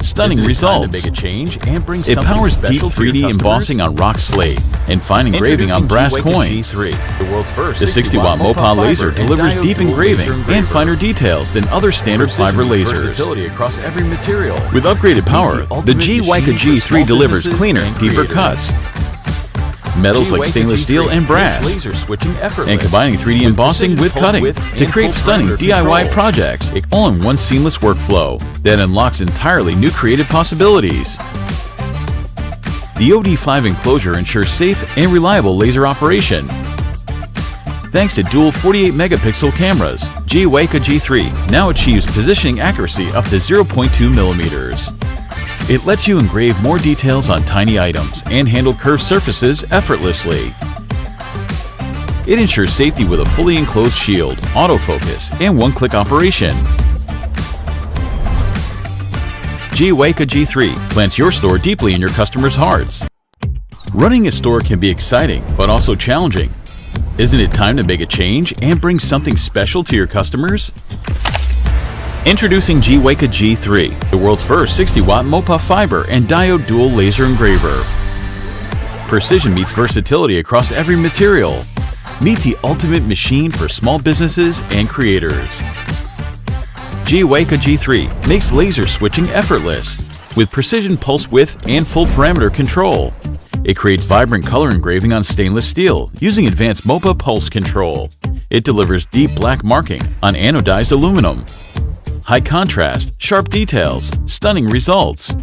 stunning results. It powers deep 3D embossing on rock slate and fine engraving on brass coins. The 60W MOPA laser delivers deep engraving and finer details than other standard fiber lasers. With upgraded power, the GWEIKE G3 delivers cleaner, deeper cuts, metals like stainless steel and brass, and combining 3D embossing with cutting to create stunning DIY projects, all in one seamless workflow that unlocks entirely new creative possibilities. The OD5 enclosure ensures safe and reliable laser operation. Thanks to dual 48-megapixel cameras, GWEIKE G3 now achieves positioning accuracy up to 0.2 millimeters. It lets you engrave more details on tiny items and handle curved surfaces effortlessly. It ensures safety with a fully enclosed shield, autofocus, and one-click operation. GWEIKE G3 plants your store deeply in your customers' hearts. Running a store can be exciting, but also challenging. Isn't it time to make a change and bring something special to your customers? Introducing GWEIKE G3, the world's first 60W MOPA fiber and diode dual laser engraver. Precision meets versatility across every material. Meet the ultimate machine for small businesses and creators. GWEIKE G3 makes laser switching effortless with precision pulse width and full parameter control. It creates vibrant color engraving on stainless steel using advanced MOPA pulse control. It delivers deep black marking on anodized aluminum. High contrast, sharp details, stunning results.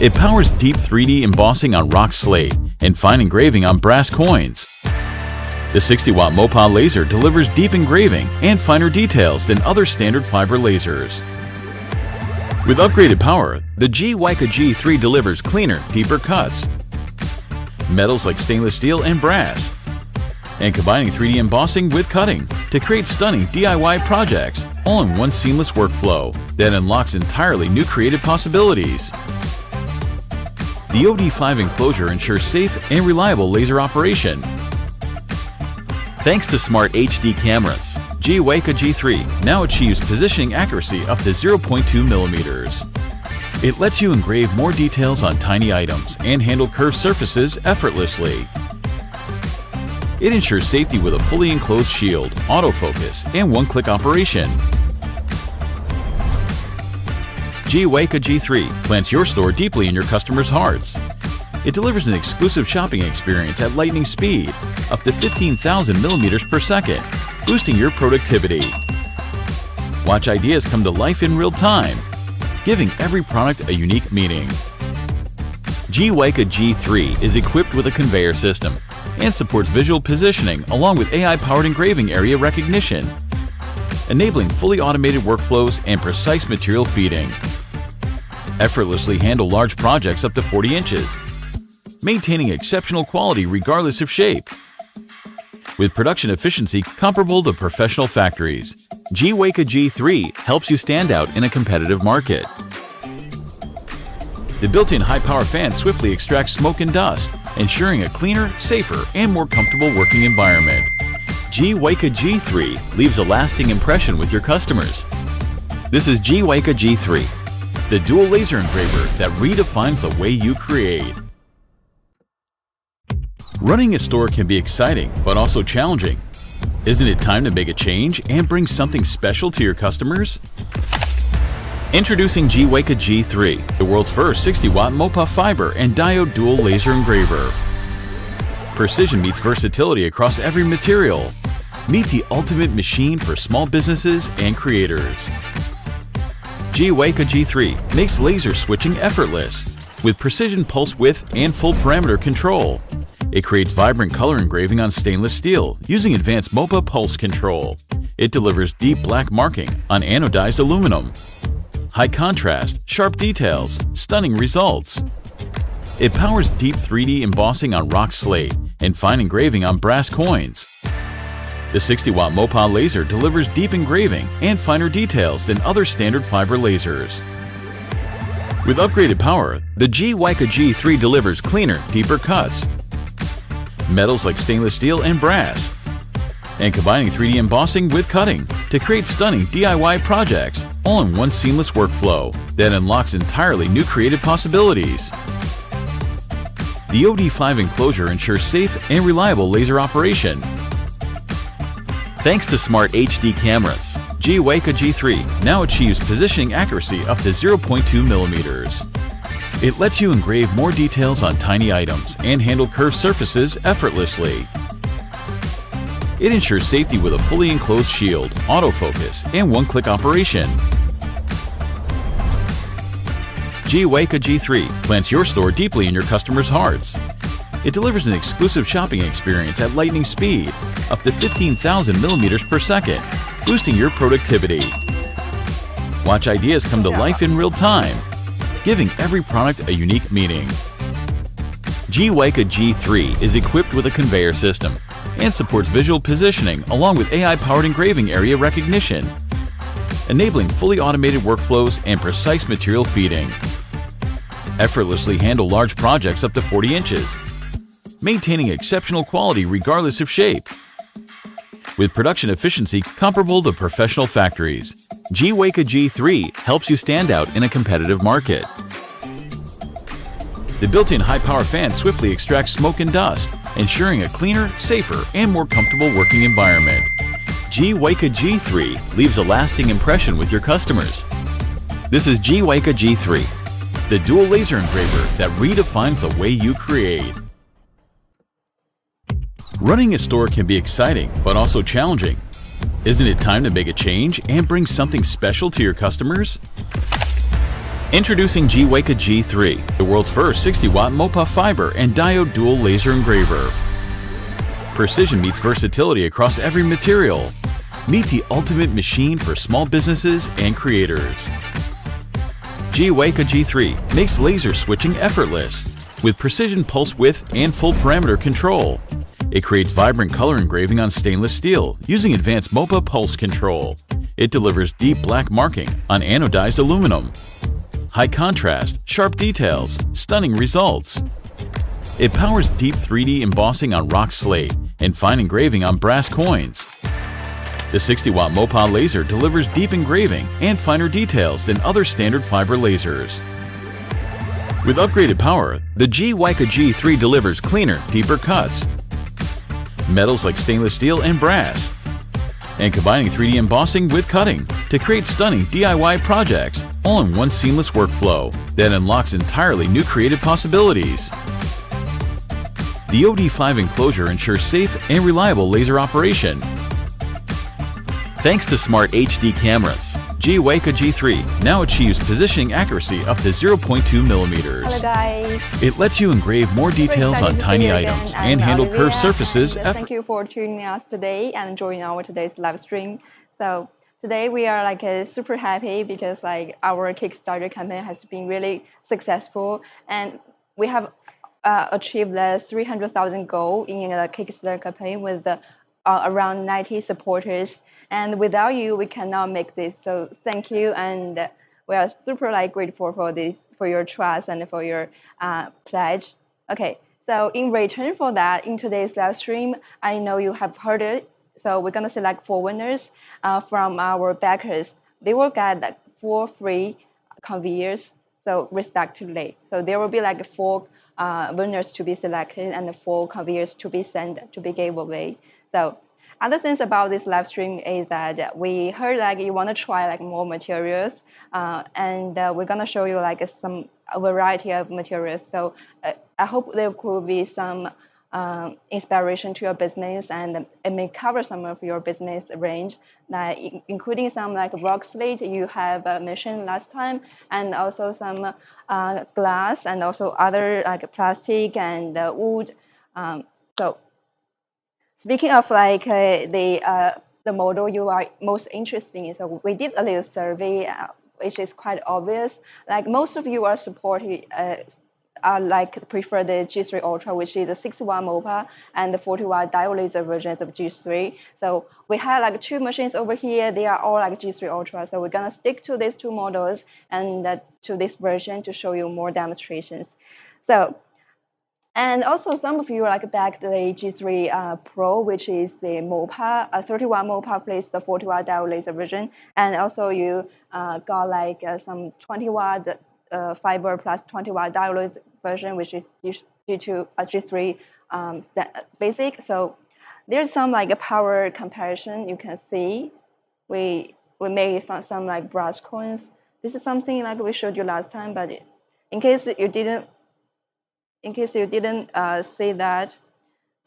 It powers deep 3D embossing on rock slate and fine engraving on brass coins. The 60W MOPA laser delivers deep engraving and finer details than other standard fiber lasers. With upgraded power, the GWEIKE G3 delivers cleaner, deeper cuts, metals like stainless steel and brass, and combining 3D embossing with cutting to create stunning DIY projects, all in one seamless workflow that unlocks entirely new creative possibilities. The OD5 enclosure ensures safe and reliable laser operation. Thanks to smart HD cameras, GWEIKE G3 now achieves positioning accuracy up to 0.2 millimeters. It lets you engrave more details on tiny items and handle curved surfaces effortlessly. It ensures safety with a fully enclosed shield, autofocus, and one-click operation. GWEIKE G3 plants your store deeply in your customers' hearts. It delivers an exclusive shopping experience at lightning speed, up to 15,000 millimeters per second, boosting your productivity. Watch ideas come to life in real time, giving every product a unique meaning. GWEIKE G3 is equipped with a conveyor system and supports visual positioning along with AI-powered engraving area recognition, enabling fully automated workflows and precise material feeding. Effortlessly handle large projects up to 40 inches, maintaining exceptional quality regardless of shape. With production efficiency comparable to professional factories, GWEIKE G3 helps you stand out in a competitive market. The built-in high-power fan swiftly extracts smoke and dust, ensuring a cleaner, safer, and more comfortable working environment. GWEIKE G3 leaves a lasting impression with your customers. This is GWEIKE G3, the dual laser engraver that redefines the way you create. Running a store can be exciting, but also challenging. Isn't it time to make a change and bring something special to your customers? Introducing GWEIKE G3, the world's first 60W MOPA fiber and diode dual laser engraver. Precision meets versatility across every material. Meet the ultimate machine for small businesses and creators. GWEIKE G3 makes laser switching effortless with precision pulse width and full parameter control. It creates vibrant color engraving on stainless steel using advanced MOPA pulse control. It delivers deep black marking on anodized aluminum. High contrast, sharp details, stunning results. It powers deep 3D embossing on rock slate and fine engraving on brass coins. The 60W MOPA laser delivers deep engraving and finer details than other standard fiber lasers. With upgraded power, the GWEIKE G3 delivers cleaner, deeper cuts, metals like stainless steel and brass, and combining 3D embossing with cutting to create stunning DIY projects, all in one seamless workflow that unlocks entirely new creative possibilities. The OD5 enclosure ensures safe and reliable laser operation. Thanks to smart HD cameras, GWEIKE G3 now achieves positioning accuracy up to 0.2 millimeters. It lets you engrave more details on tiny items and handle curved surfaces effortlessly. It ensures safety with a fully enclosed shield, autofocus, and one-click operation. GWEIKE G3 plants your store deeply in your customers' hearts. It delivers an exclusive shopping experience at lightning speed, up to 15,000 millimeters per second, boosting your productivity. Watch ideas come to life in real time, giving every product a unique meaning. GWEIKE G3 is equipped with a conveyor system and supports visual positioning along with AI-powered engraving area recognition, enabling fully automated workflows and precise material feeding. Effortlessly handle large projects up to 40 inches, maintaining exceptional quality regardless of shape. With production efficiency comparable to professional factories, GWEIKE G3 helps you stand out in a competitive market. The built-in high-power fan swiftly extracts smoke and dust, ensuring a cleaner, safer, and more comfortable working environment. GWEIKE G3 leaves a lasting impression with your customers. This is GWEIKE G3, the dual laser engraver that redefines the way you create. Running a store can be exciting, but also challenging. Isn't it time to make a change and bring something special to your customers? Introducing GWEIKE G3, the world's first 60W MOPA fiber and diode dual laser engraver. Precision meets versatility across every material. Meet the ultimate machine for small businesses and creators. GWEIKE G3 makes laser switching effortless with precision pulse width and full parameter control. It creates vibrant color engraving on stainless steel using advanced MOPA pulse control. It delivers deep black marking on anodized aluminum. High contrast, sharp details, stunning results. It powers deep 3D embossing on rock slate and fine engraving on brass coins. The 60W MOPA laser delivers deep engraving and finer details than other standard fiber lasers. With upgraded power, the GWEIKE G3 delivers cleaner, deeper cuts, metals like stainless steel and brass, and combining 3D embossing with cutting to create stunning DIY projects, all in one seamless workflow that unlocks entirely new creative possibilities. The OD5 enclosure ensures safe and reliable laser operation. Thanks to smart HD cameras, GWEIKE G3 now achieves positioning accuracy up to 0.2 millimeters. Hello guys! It lets you engrave more details on tiny items and handle curved surfaces. Thank you for tuning us today and joining our today's live stream. So today we are super happy because our Kickstarter campaign has been really successful, and we have achieved the 300,000 goal in the Kickstarter campaign with around 90 supporters. And without you, we cannot make this. So thank you, and we are super grateful for this, for your trust and for your pledge. Okay, so in return for that, in today's live stream, I know you have heard it. So we're gonna select 4 winners from our backers. They will get 4 free conveyors, so respectively. So there will be 4 winners to be selected and 4 conveyors to be sent to be gave away. So other things about this live stream is that we heard you want to try more materials, and we're gonna show you some variety of materials. So I hope there could be some inspiration to your business, and it may cover some of your business range, including some rock slate you have mentioned last time, and also some glass, and also other plastic and wood. So speaking of the model you are most interested in, so we did a little survey, which is quite obvious. Most of you are supporting, prefer the G3 Ultra, which is the 60W MOPA and the 40W Diode laser versions of G3. So we have 2 machines over here. They are all G3 Ultra. So we're gonna stick to these 2 models and to this version to show you more demonstrations. So And also, some of you like back the G3 Pro, which is the MOPA, 30W MOPA plus the 40W diode laser version, and also you got like some 20W fiber plus 20W diode laser version, which is G3 basic. So there's some like a power comparison you can see. We made some like brush coins. This is something like we showed you last time, but in case you didn't see that,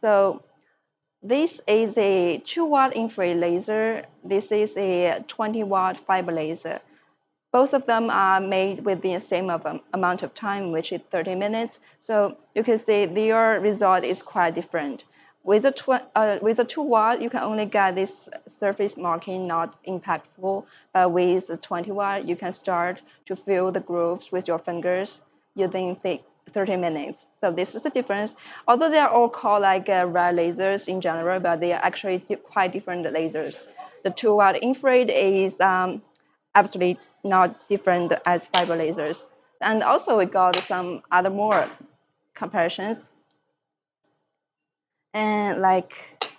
so this is a 2W infrared laser. This is a 20W fiber laser. Both of them are made within the same amount of time, which is 30 minutes. So you can see their result is quite different. With a 2W, you can only get this surface marking not impactful, but with a 20W, you can start to fill the grooves with your fingers using 30 minutes. So this is the difference. Although they are all called like red lasers in general, but they are actually quite different lasers. The 2W infrared is absolutely not different as fiber lasers. And also we got some other more comparisons. And like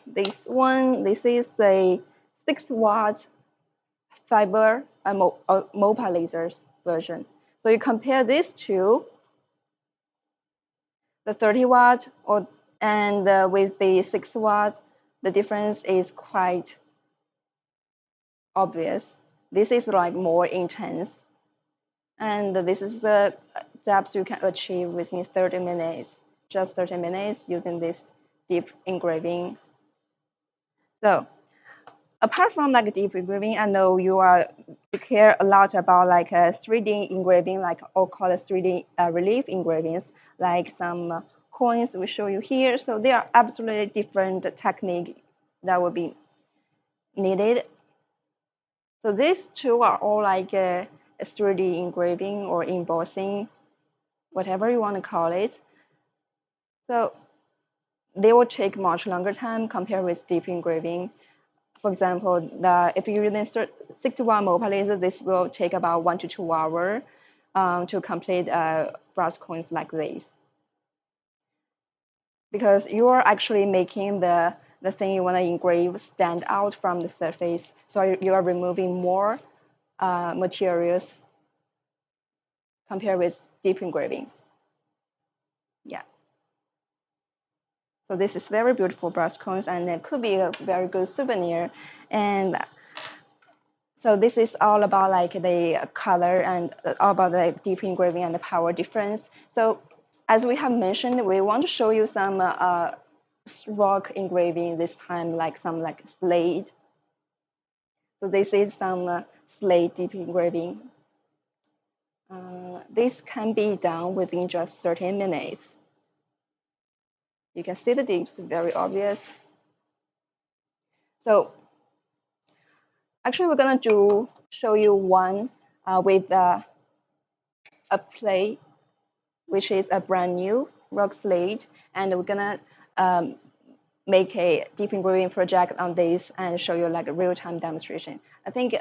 this one, this is a 6W fiber MOPA lasers version. So you compare these two, the 30W and with the 6W, the difference is quite obvious. This is like more intense, and this is the depth you can achieve within 30 minutes, just 30 minutes using this deep engraving. So apart from like deep engraving, I know you care a lot about like 3D engraving, like or call it 3D relief engravings, like some coins we show you here. So they are absolutely different technique that will be needed. So these two are all like a 3D engraving or embossing, whatever you want to call it. So they will take much longer time compared with deep engraving. For example, if you use 60W MOPA laser, this will take about 1 to 2 hours to complete brass coins like this. Because you are actually making the thing you want to engrave stand out from the surface. So you are removing more materials compared with deep engraving. Yeah. So this is very beautiful brass coins, and it could be a very good souvenir. And so this is all about like the color and all about the deep engraving and the power difference. So as we have mentioned, we want to show you some rock engraving this time, like some like slate. So this is some slate deep engraving. This can be done within just 30 minutes. You can see the dips, very obvious. So actually, we're gonna show you one with a plate, which is a brand new rock slate, and we're gonna make a deep engraving project on this and show you like a real-time demonstration. I think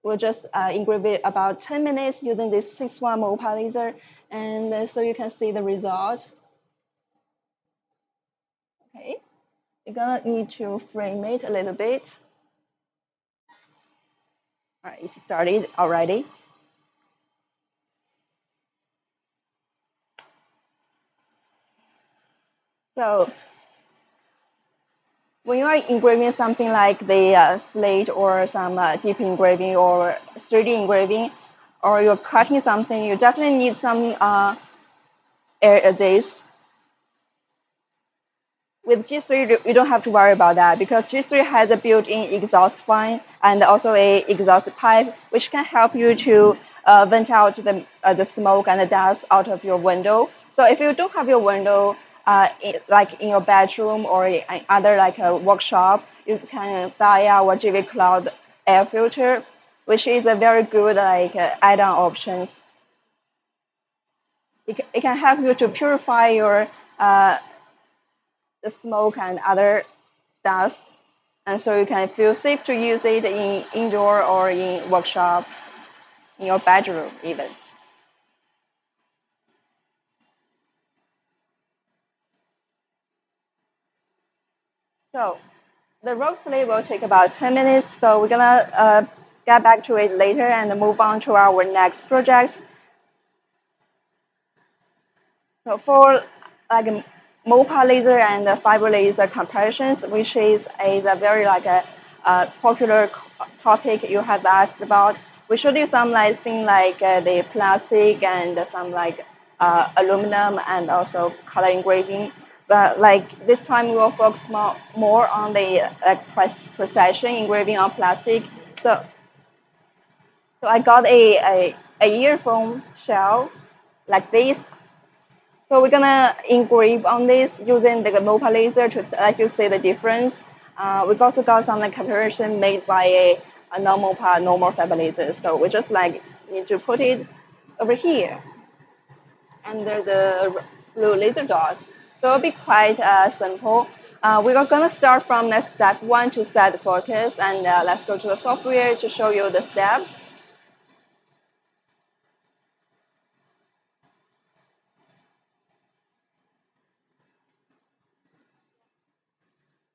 we'll just engrave it about 10 minutes using this 6W MOPA laser, and so you can see the result. Okay, you're gonna need to frame it a little bit. All right, it started already. So when you are engraving something like the slate or some deep engraving or 3D engraving, or you're cutting something, you definitely need some air adhesive. With G3, you don't have to worry about that because G3 has a built-in exhaust fan and also a exhaust pipe, which can help you to vent out the smoke and the dust out of your window. So if you don't have your window, like in your bedroom or in other like a workshop, you can buy our GWEIKE air filter, which is a very good like add-on option. It can help you to purify your the smoke and other dust, and so you can feel safe to use it in indoor or in workshop, in your bedroom even. So the rope sleeve will take about 10 minutes. So we're gonna get back to it later and move on to our next project. So for like MOPA laser and fiber laser comparisons, which is a very like a popular topic you have asked about, we showed you some like thing like the plastic and some like aluminum and also color engraving. But like this time we will focus more on the precision engraving on plastic. So so I got a earphone shell like this, so we're gonna engrave on this using the MOPA laser to let you see the difference. We've also got some like comparison made by a non-MOPA normal fiber laser. So we just like need to put it over here under the blue laser dots. So it'll be quite simple. We are gonna start from the step 1 to set the focus, and let's go to the software to show you the steps.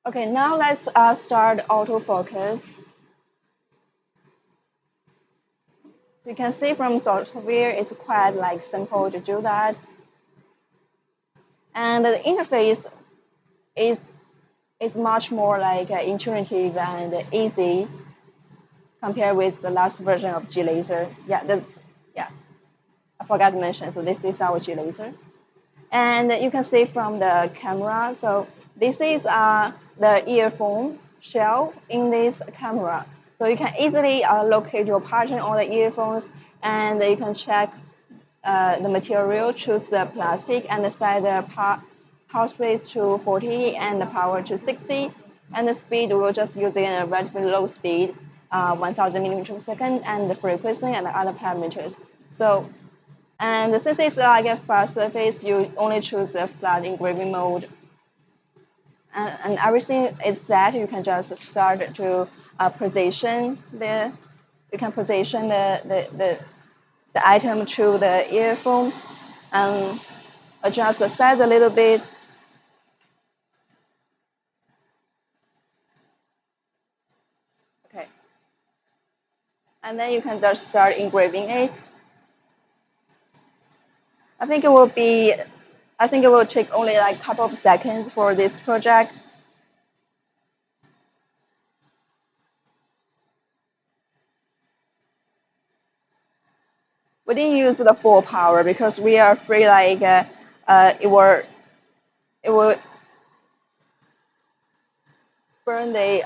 Okay, now let's start autofocus. So you can see from software, it's quite like simple to do that. And the interface is much more like intuitive and easy compared with the last version of G laser. Yeah, I forgot to mention. So this is our G laser, and you can see from the camera. So this is the earphone shell in this camera. So you can easily locate your pattern on the earphones, and you can check the material, choose the plastic, and set the power space to 40 and the power to 60. And the speed, we'll just using a relatively low speed, 1000 millimeters per second, and the frequency and the other parameters. So, and since it's like a fast surface, you only choose the flat engraving mode. And everything is set. You can just start to position the, you can position the item to the earphone and adjust the size a little bit. Okay. And then you can just start engraving it. I think it will be, I think it will take only like a couple of seconds for this project. We didn't use the full power because we are afraid like it will burn the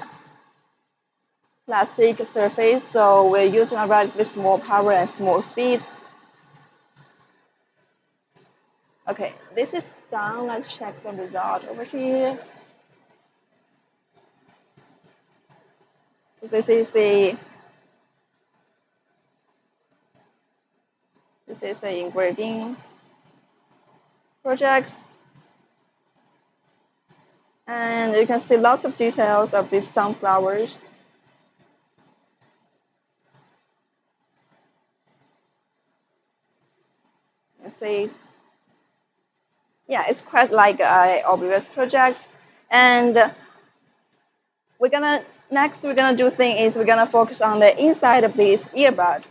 plastic surface. So we're using a relatively small power and small speed. Okay, this is done. Let's check the result over here. This is the engraving project, and you can see lots of details of these sunflowers. You see, yeah, it's quite like an obvious project, and we're gonna do thing is we're gonna focus on the inside of this earbud,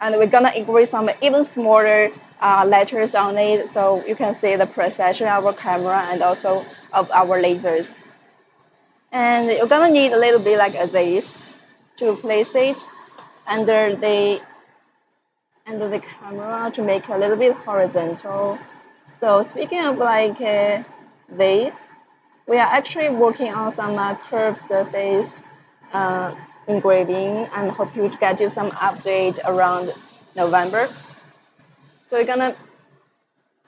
and we're gonna engrave some even smaller letters on it, so you can see the precision of our camera and also of our lasers. And you're gonna need a little bit like a this to place it under the camera to make it a little bit horizontal. So speaking of like this, we are actually working on some curved surface engraving and hope to get you some update around November. So we're gonna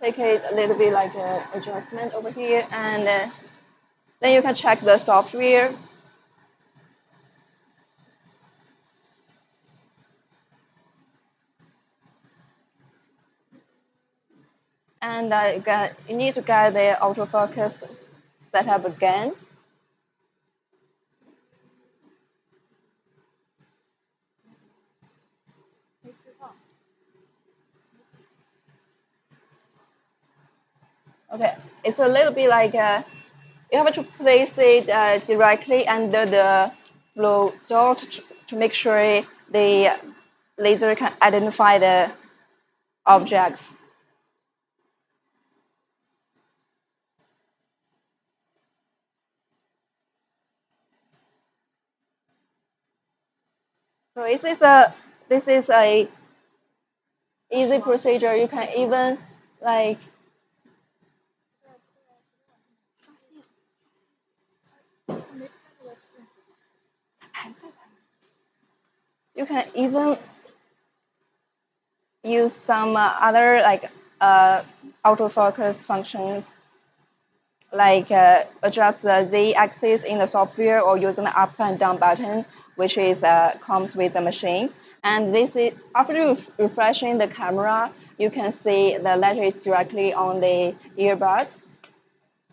take it a little bit like adjustment over here, and then you can check the software. And you need to get the autofocus set up again. Okay, it's a little bit like you have to place it directly under the flow dot to make sure the laser can identify the objects. So this is a easy procedure. You can even like you can even use some other like autofocus functions like adjust the z-axis in the software or using the up and down button, which is comes with the machine. And this is after refreshing the camera, you can see the letter is directly on the earbud.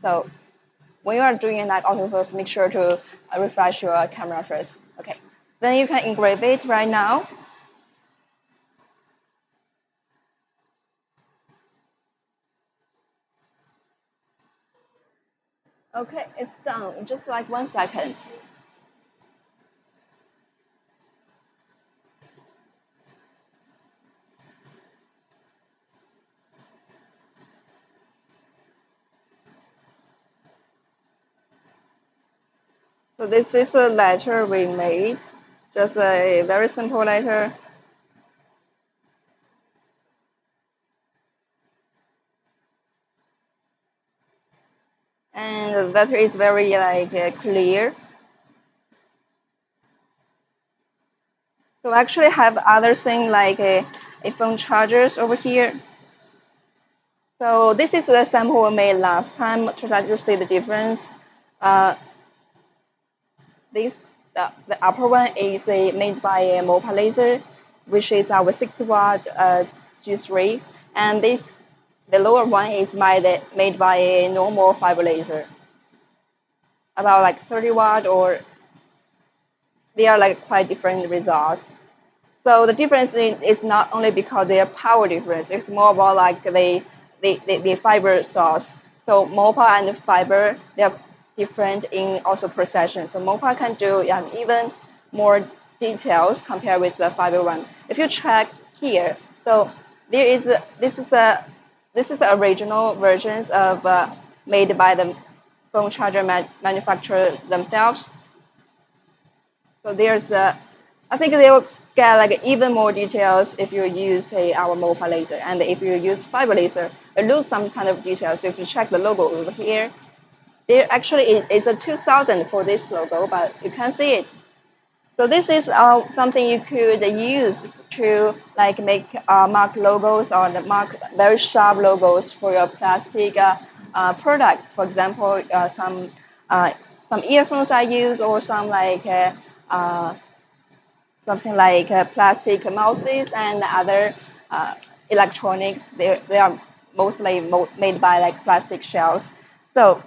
So when you are doing like autofocus, make sure to refresh your camera first. Okay, then you can engrave it right now. Okay, it's done. Just like 1 second. So this is a letter we made, just a very simple letter. And the letter is very like clear. So I actually have other thing like a phone chargers over here. So this is the sample we made last time to let you see the difference. Uh, this the upper one is made by a MOPA laser, which is our 6-watt G3, and this the lower one is made by a normal fiber laser, about like 30 watt, or they are like quite different results. So the difference is not only because their power difference, it's more about like the fiber source. So MOPA and fiber, they're different in also precision. So MOPA can do even more details compared with the fiber one. If you check here, so there is this is the original versions of made by the phone charger manufacturer themselves. So there's I think they will get like even more details if you use our MOPA laser, and if you use fiber laser, you lose some kind of details. If you check the logo over here, there actually is a 2000 for this logo, but you can't see it. So this is something you could use to like make mark logos or mark very sharp logos for your plastic products. For example, some earphones I use, or some like something like plastic mouses and other electronics. They are mostly made by like plastic shells. So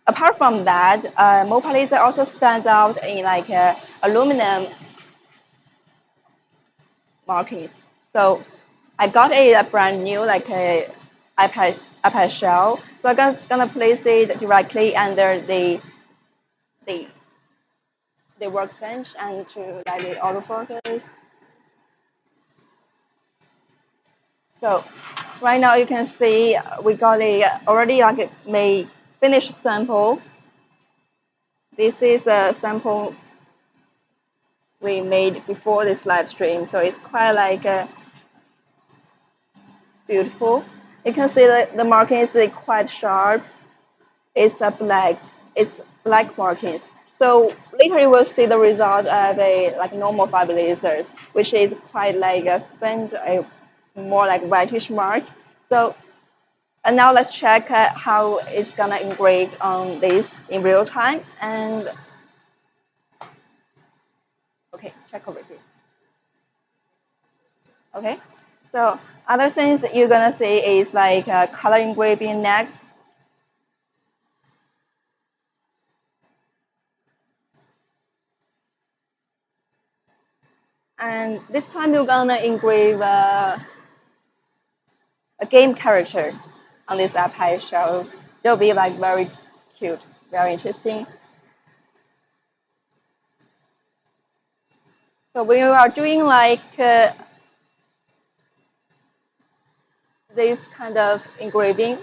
apart from that, MOPA laser also stands out in like aluminum markings. So I got a brand new like a iPad shell. So I'm gonna place it directly under the the workbench and to let it autofocus. So right now you can see we got a already like a finished sample. This is a sample we made before this live stream, so it's quite like beautiful. You can see that the markings is quite sharp. It's black markings. So later you will see the result of a like normal fiber lasers, which is quite like a faint, a more like whitish mark. So and now let's check how it's gonna engrave on this in real time. And okay, check over here. Okay, so other things that you're gonna see is like color engraving next. And this time you're gonna engrave a game character on this iPad shell. They'll be like very cute. very interesting. So when you are doing like this kind of engraving,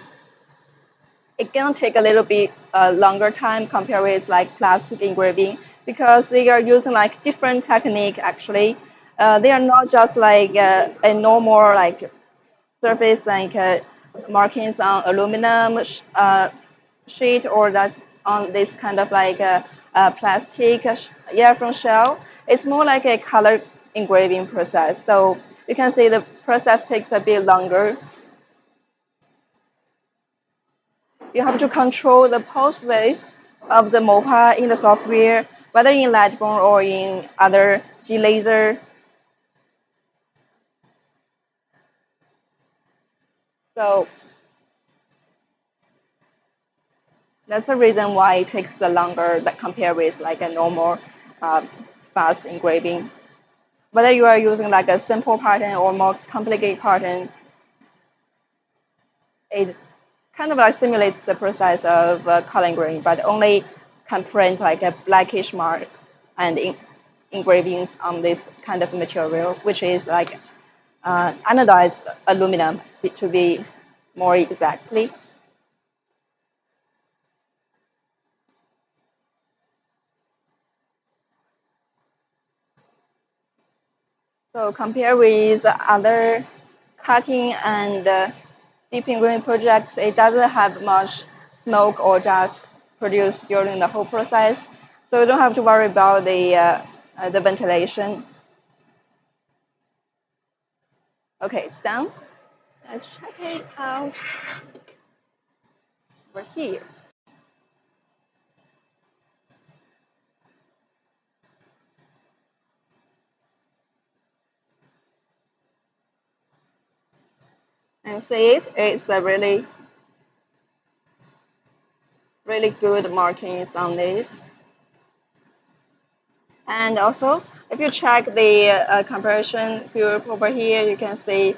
it can take a little bit longer time compared with like plastic engraving because they are using like different technique actually. They are not just like a normal like surface like markings on aluminum sheet or that on this kind of like plastic earphone shell. It's more like a color engraving process. So you can see the process takes a bit longer. You have to control the pulse width of the MOPA in the software, whether in Lightbone or in other G laser. So that's the reason why it takes the longer that compared with like a normal fast engraving. Whether you are using like a simple pattern or more complicated pattern, it kind of like simulates the process of color engraving, but only can print like a blackish mark and engravings on this kind of material, which is like anodized aluminum, to be more exactly. So compared with other cutting and deep engraving projects, it doesn't have much smoke or dust produced during the whole process. So you don't have to worry about the ventilation. Okay, it's done. Let's check it out over here. And see it, it's a really good markings on this. And also, if you check the comparison group over here, you can see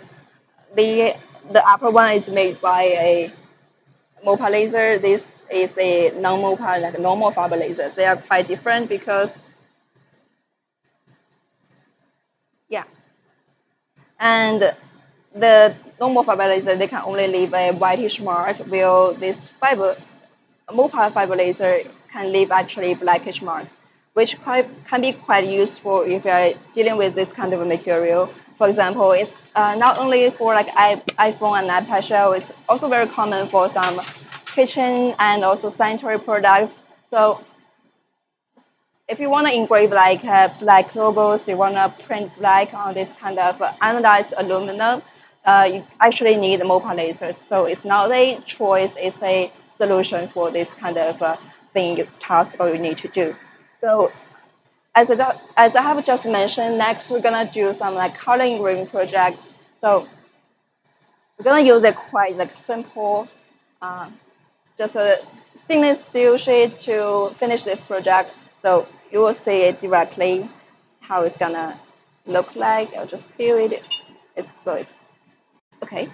the the upper one is made by a MOPA laser. This is a non-MOPA, like a normal fiber laser. They are quite different because, yeah. And the normal fiber laser, they can only leave a whitish mark, while this MOPA fiber laser can leave actually blackish marks, which can be quite useful if you're dealing with this kind of a material. For example, it's not only for like iPhone and iPad shell, it's also very common for some kitchen and also sanitary products. So if you want to engrave like black logos, you want to print black on this kind of anodized aluminum, you actually need MOPA lasers. So it's not a choice, it's a solution for this kind of task or you need to do. So as I have just mentioned, next we're gonna do some like color engraving projects. So we're gonna use a quite like simple, just a stainless steel sheet to finish this project. So you will see it directly how it's gonna look like. I'll just fill it. It's good. Okay.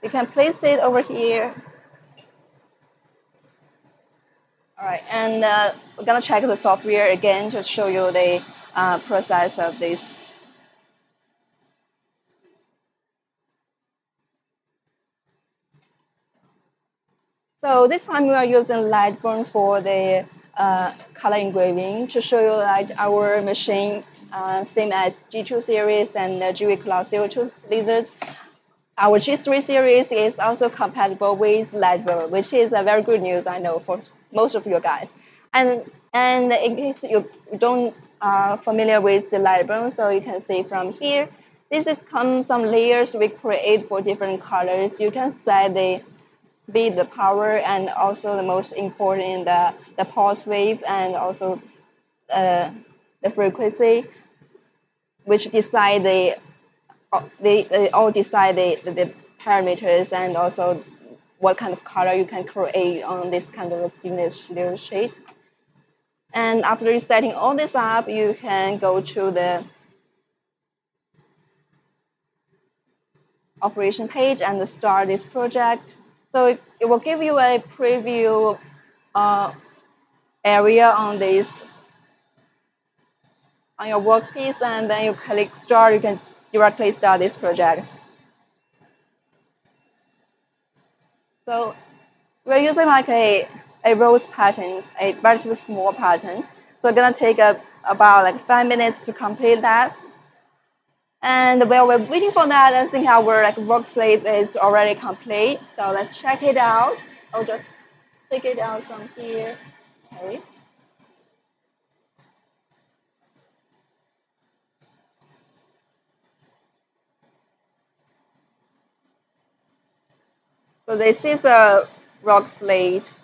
We can place it over here. All right, and we're gonna check the software again to show you the process of this. So this time we are using Lightbone for the color engraving to show you that our machine, same as G2 series and GWEIKE CO2 lasers, our G3 series is also compatible with Lightbone, which is a very good news I know for most of you guys. And in case you don't familiar with the Lightbone, so you can see from here, this is some layers we create for different colors. You can set the speed, the power, and also the most important, the pulse wave, and also the frequency, which decide they all decide the parameters and also what kind of color you can create on this kind of a stainless steel sheet. And after setting all this up, you can go to the operation page and start this project. So it will give you a preview uh, area on this on your workpiece, and then you click start. You can directly start this project. So we're using like a rose pattern, a relatively small pattern. So it's gonna take about like 5 minutes to complete that. And while we're waiting for that, I think our like work slate is already complete. So let's check it out. I'll just take it out from here. Okay. So this is a rock slate.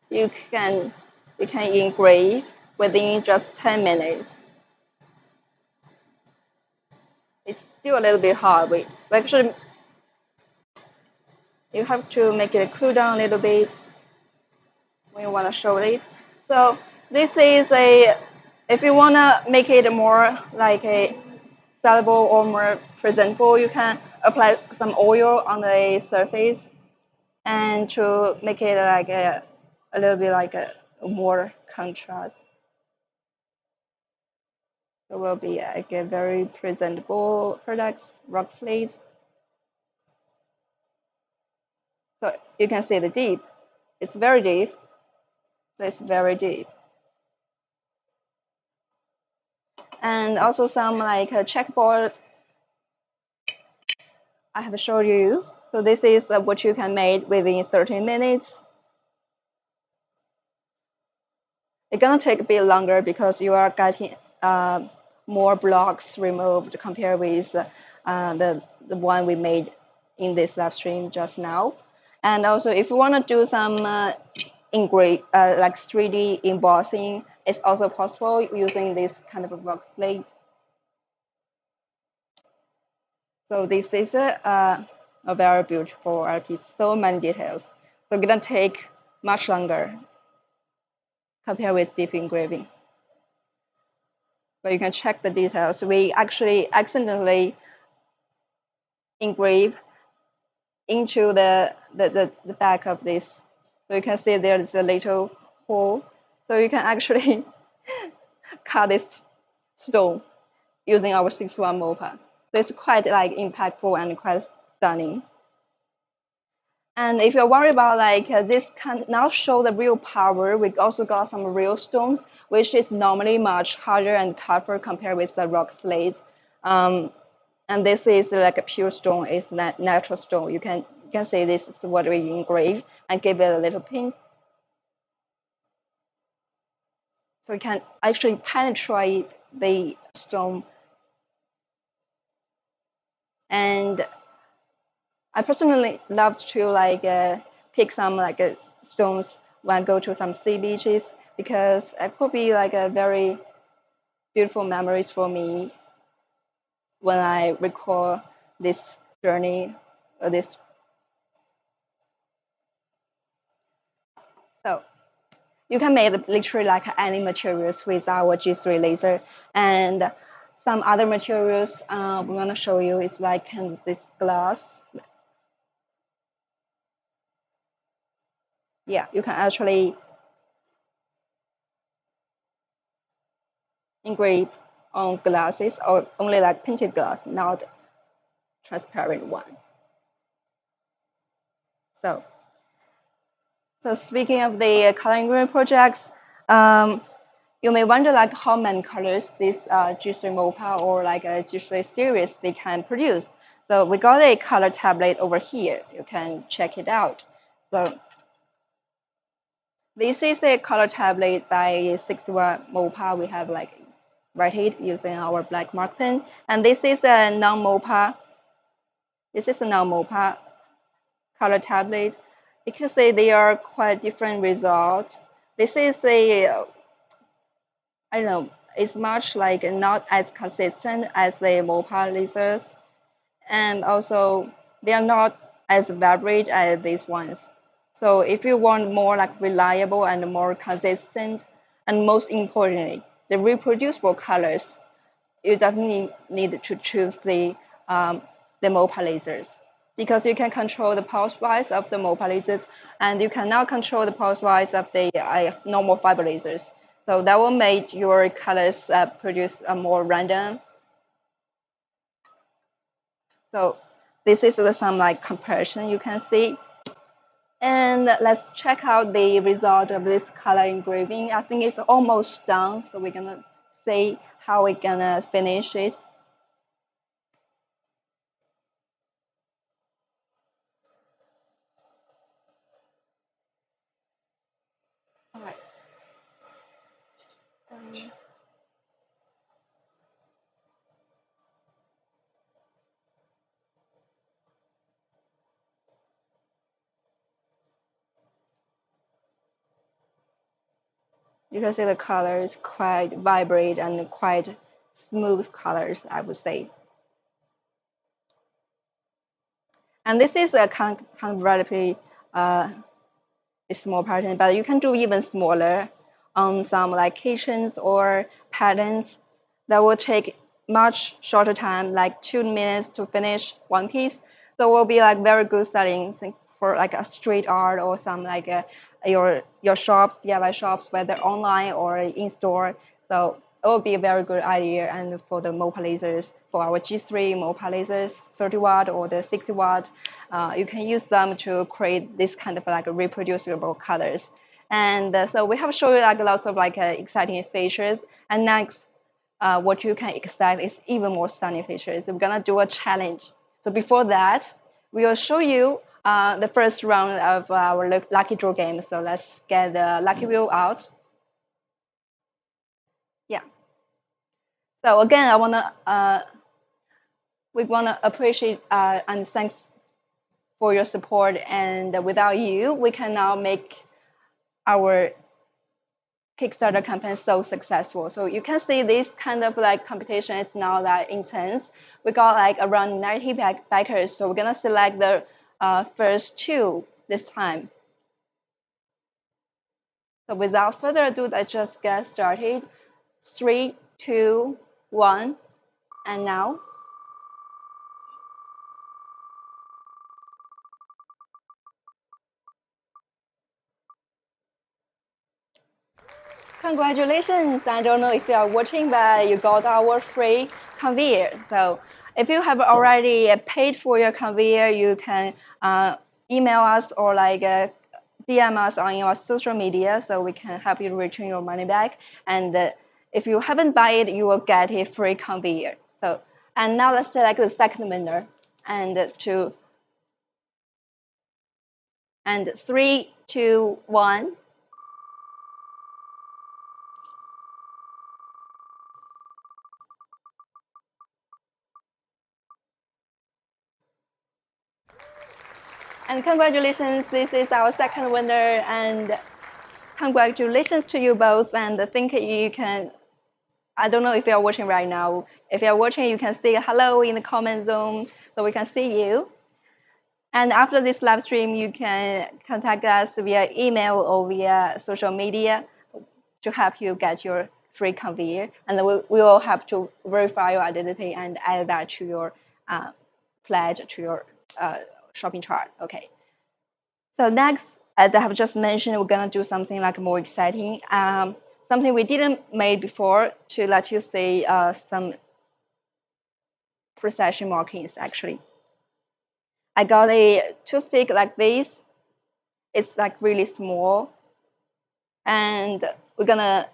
You can engrave within just 10 minutes. It's still a little bit hard. We actually you have to make it cool down a little bit when you want to show it. So this is if you want to make it more like a sellable or more presentable, you can apply some oil on the surface and to make it like a little bit like a more contrast. It will be like a very presentable products, rock slates. So you can see the deep. It's very deep. It's very deep. And also some like a checkboard I have showed you. So this is what you can make within 30 minutes. It's gonna take a bit longer because you are getting more blocks removed compared with the one we made in this live stream just now. And also, if you want to do some like 3D embossing, it's also possible using this kind of a rock slate. So this is a very beautiful art piece. So many details. So it's gonna take much longer compared with deep engraving. But you can check the details. We actually accidentally engrave into the back of this. So you can see there's a little hole. So you can actually cut this stone using our 60W MOPA. So it's quite like impactful and quite stunning. And if you're worried about like this can not show the real power, we also got some real stones, which is normally much harder and tougher compared with the rock slates. And this is like a pure stone, it's natural stone. You can see this is what we engrave and give it a little pin. So you can actually penetrate the stone. And I personally love to like pick some like stones when I go to some sea beaches because it could be like a very beautiful memories for me when I recall this journey or this. So you can make literally like any materials with our G3 laser, and some other materials we want to show you is like this glass. Yeah, you can actually engrave on glasses or only like painted glass, not transparent one. So speaking of the color engraving projects, you may wonder like how many colors this G3 MOPA or like a G3 series they can produce. So we got a color tablet over here. You can check it out. So this is a color tablet by 60W MOPA. We have like write it using our black mark pen. And this is a non-MOPA. This is a non-MOPA color tablet. You can see they are quite different results. This is a, I don't know, it's much like not as consistent as the MOPA lasers. And also they are not as vibrant as these ones. So if you want more like reliable and more consistent, and most importantly, the reproducible colors, you definitely need to choose the MOPA lasers because you can control the pulse width of the MOPA lasers, and you can now control the pulse width of the normal fiber lasers. So that will make your colors produce a more random. So this is some like comparison you can see. And let's check out the result of this color engraving. I think it's almost done, so we're gonna see how we're gonna finish it. All right. You can see the color is quite vibrant and quite smooth colors, I would say. And this is a kind of relatively a small pattern, but you can do even smaller on some like kitchens or patterns that will take much shorter time, like 2 minutes to finish one piece. So it will be like very good selling for like a street art or some like your shops, DIY shops, whether online or in store. So it will be a very good idea. And for the MOPA lasers, for our G3 MOPA lasers, 30 watt or the 60 watt, you can use them to create this kind of like reproducible colors. And so we have shown you like lots of like exciting features. And next, what you can expect is even more stunning features. We're gonna do a challenge. So before that, we will show you the first round of our lucky draw game. So let's get the lucky wheel out. Yeah. So again, we wanna appreciate and thanks for your support. And without you, we can now make our Kickstarter campaign so successful. So you can see this kind of like competition is now that intense. We got like around 90 backers. So we're gonna select the first 2 this time. So without further ado, let's just get started. 3, 2, 1, and now. Congratulations! I don't know if you are watching, but you got our free conveyor. So if you have already paid for your conveyor, you can email us or like DM us on your social media so we can help you return your money back. And if you haven't buy it, you will get a free conveyor. So, and now let's select the second winner. And 3, 2, 1. And congratulations, this is our second winner. And congratulations to you both. And I think you can, I don't know if you're watching right now. If you're watching, you can say hello in the comment zone so we can see you. And after this live stream, you can contact us via email or via social media to help you get your free conveyor. And we will have to verify your identity and add that to your pledge, to your shopping cart. Okay. So next, as I have just mentioned, we're gonna do something like more exciting, something we didn't made before to let you see some precision markings. Actually, I got a toothpick like this. It's like really small, and we're gonna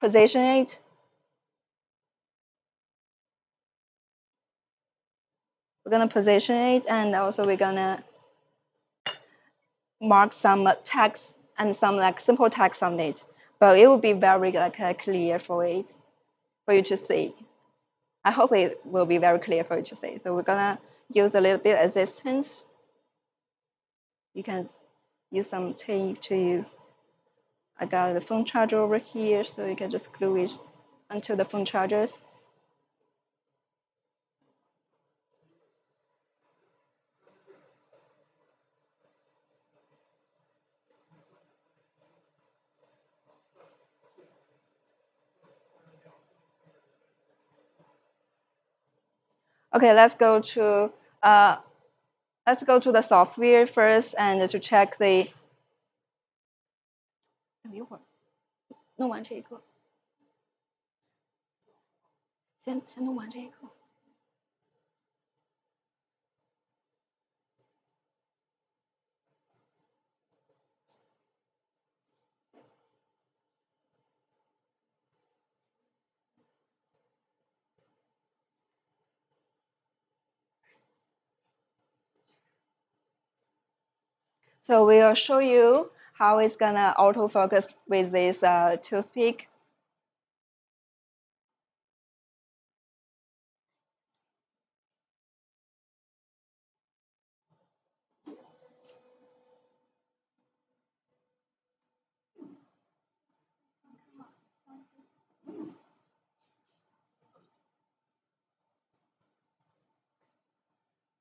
position it. We're gonna position it, and also we're gonna mark some text and some like simple text on it. But it will be very like clear for you to see. I hope it will be very clear for you to see. So we're gonna use a little bit of resistance. You can use some tape to. I got the phone charger over here, so you can just glue it onto the phone chargers. Okay, let's go to let's go to the software first and to check the. 等一会儿，弄完这一个，先弄完这一个。So we'll show you how it's gonna autofocus with this toothpick.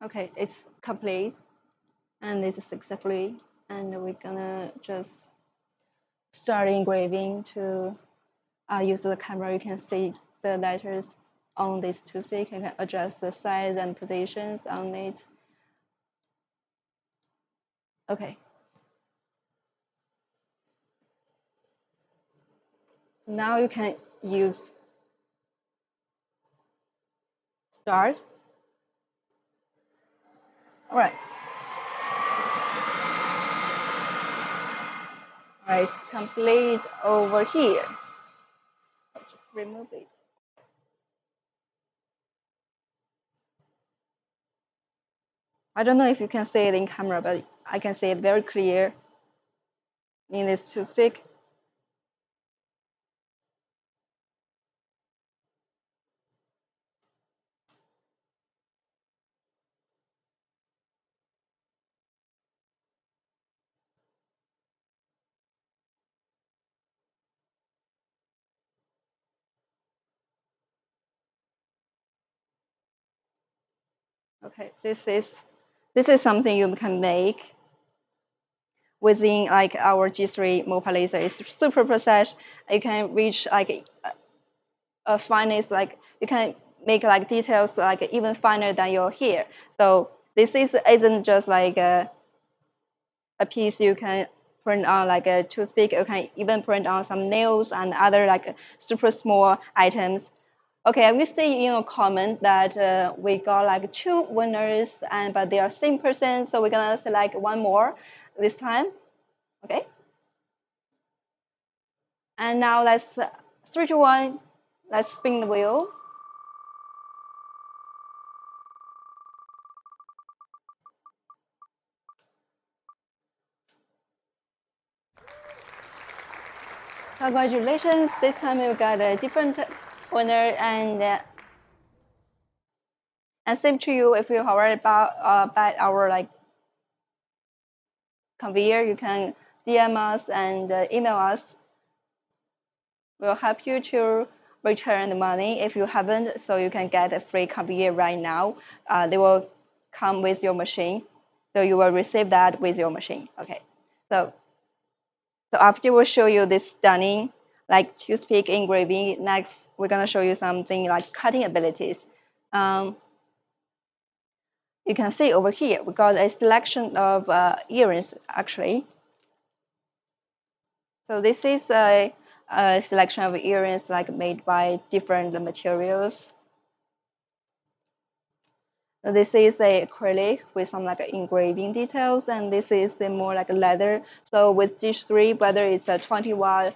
Okay, it's complete and it's successfully, and we're gonna just start engraving. To use the camera, you can see the letters on this toothpick. You can adjust the size and positions on it. Okay. So now you can use start. All right. All right, it's complete over here. I'll just remove it. I don't know if you can see it in camera, but I can see it very clear in this toothpick. Okay, this is something you can make within like our G3 MOPA laser. It's super precise. You can reach like a fineness, like you can make like details like even finer than your hair. So this isn't just like a piece you can print on like a toothpick. You can even print on some nails and other like super small items. Okay, we see in a comment that we got like 2 winners, but they are same person, so we're gonna select one more this time. Okay. And now let's 3 to 1. Let's spin the wheel. Congratulations! This time you got a different winner, and same to you. If you worry about our like conveyor, you can DM us and email us. We'll help you to return the money if you haven't, so you can get a free conveyor right now. They will come with your machine, so you will receive that with your machine. Okay, so after we'll show you this stunning like toothpick engraving, next we're gonna show you something like cutting abilities. You can see over here we got a selection of earrings actually. So this is a selection of earrings like made by different materials. So this is a acrylic with some like engraving details, and this is a more like a leather. So with G3, whether it's a 20-watt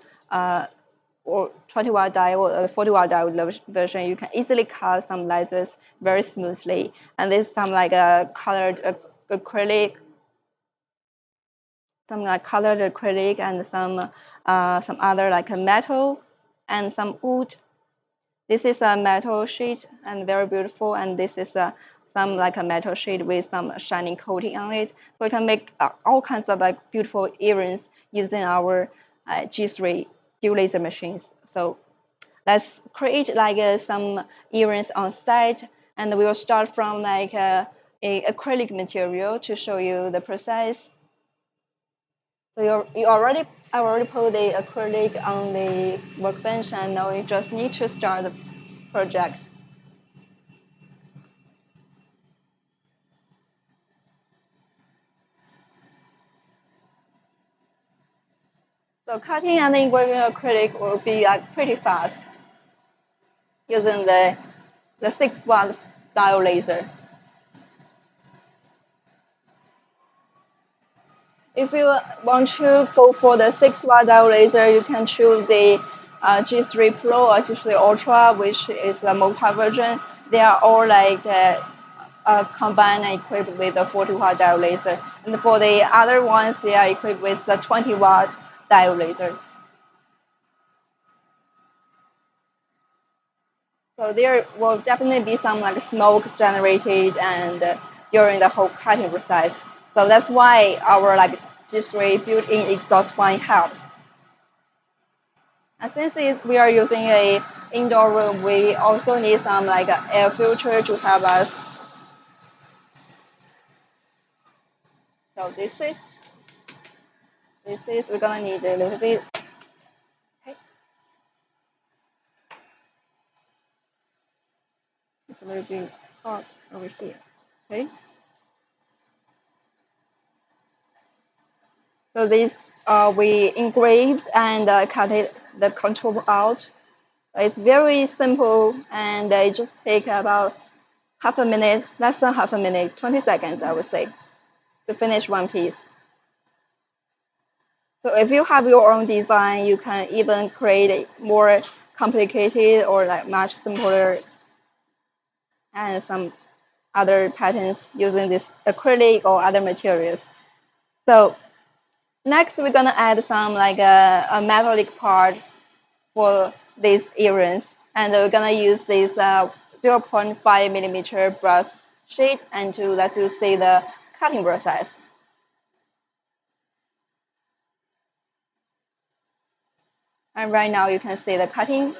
or 20-watt diode or 40-watt diode version, you can easily cut some lasers very smoothly. And this is some like a colored acrylic, some like colored acrylic, and some other like a metal and some wood. This is a metal sheet and very beautiful, and this is some like a metal sheet with some shining coating on it. So we can make all kinds of like beautiful earrings using our G3 dual laser machines. So let's create like some earrings on site, and we will start from like a acrylic material to show you the process. So I already put the acrylic on the workbench, and now you just need to start the project. So cutting and engraving acrylic will be like pretty fast using the 6-watt diode laser. If you want to go for the 6-watt diode laser, you can choose the G3 Pro or G3 Ultra, which is the MOPA version. They are all like combined and equipped with the 40-watt diode laser. And for the other ones, they are equipped with the 20-watt diode laser. So there will definitely be some like smoke generated and during the whole cutting process. So that's why our like G3 built-in exhaust fan helps. And since we are using a indoor room, we also need some like air filter to help us. So this is we're gonna need a little bit. Okay. It's a little bit hot over here. Okay. So this we engraved and cut the contour out. It's very simple and it just takes about half a minute, less than half a minute, 20 seconds I would say, to finish one piece. So if you have your own design, you can even create more complicated or like much simpler and some other patterns using this acrylic or other materials. So next we're gonna add some like a metallic part for these earrings, and we're gonna use this 0.5 millimeter brush sheet and to let you see the cutting process. And right now you can see the cutting.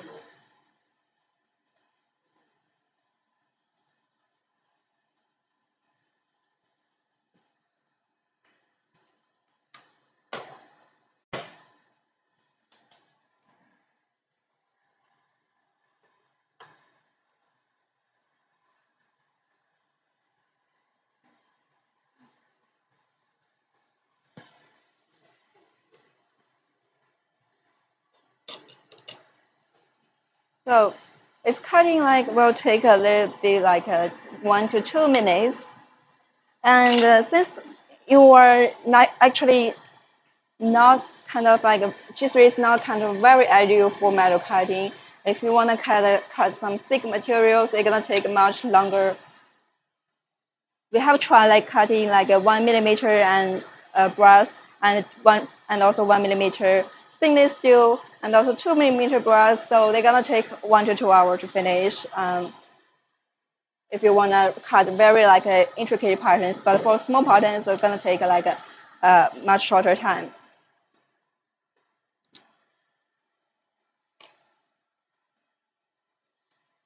So it's cutting like will take a little bit like 1 to 2 minutes. And since you are not actually not kind of like G3 is not kind of very ideal for metal cutting. If you want to cut some thick materials, it's gonna take much longer. We have tried like cutting like a 1 millimeter and brass and also 1 millimeter stainless steel and also 2 millimeter brass. So they're gonna take 1 to 2 hours to finish. If you wanna cut very like intricate patterns, but for small patterns, it's gonna take like a much shorter time.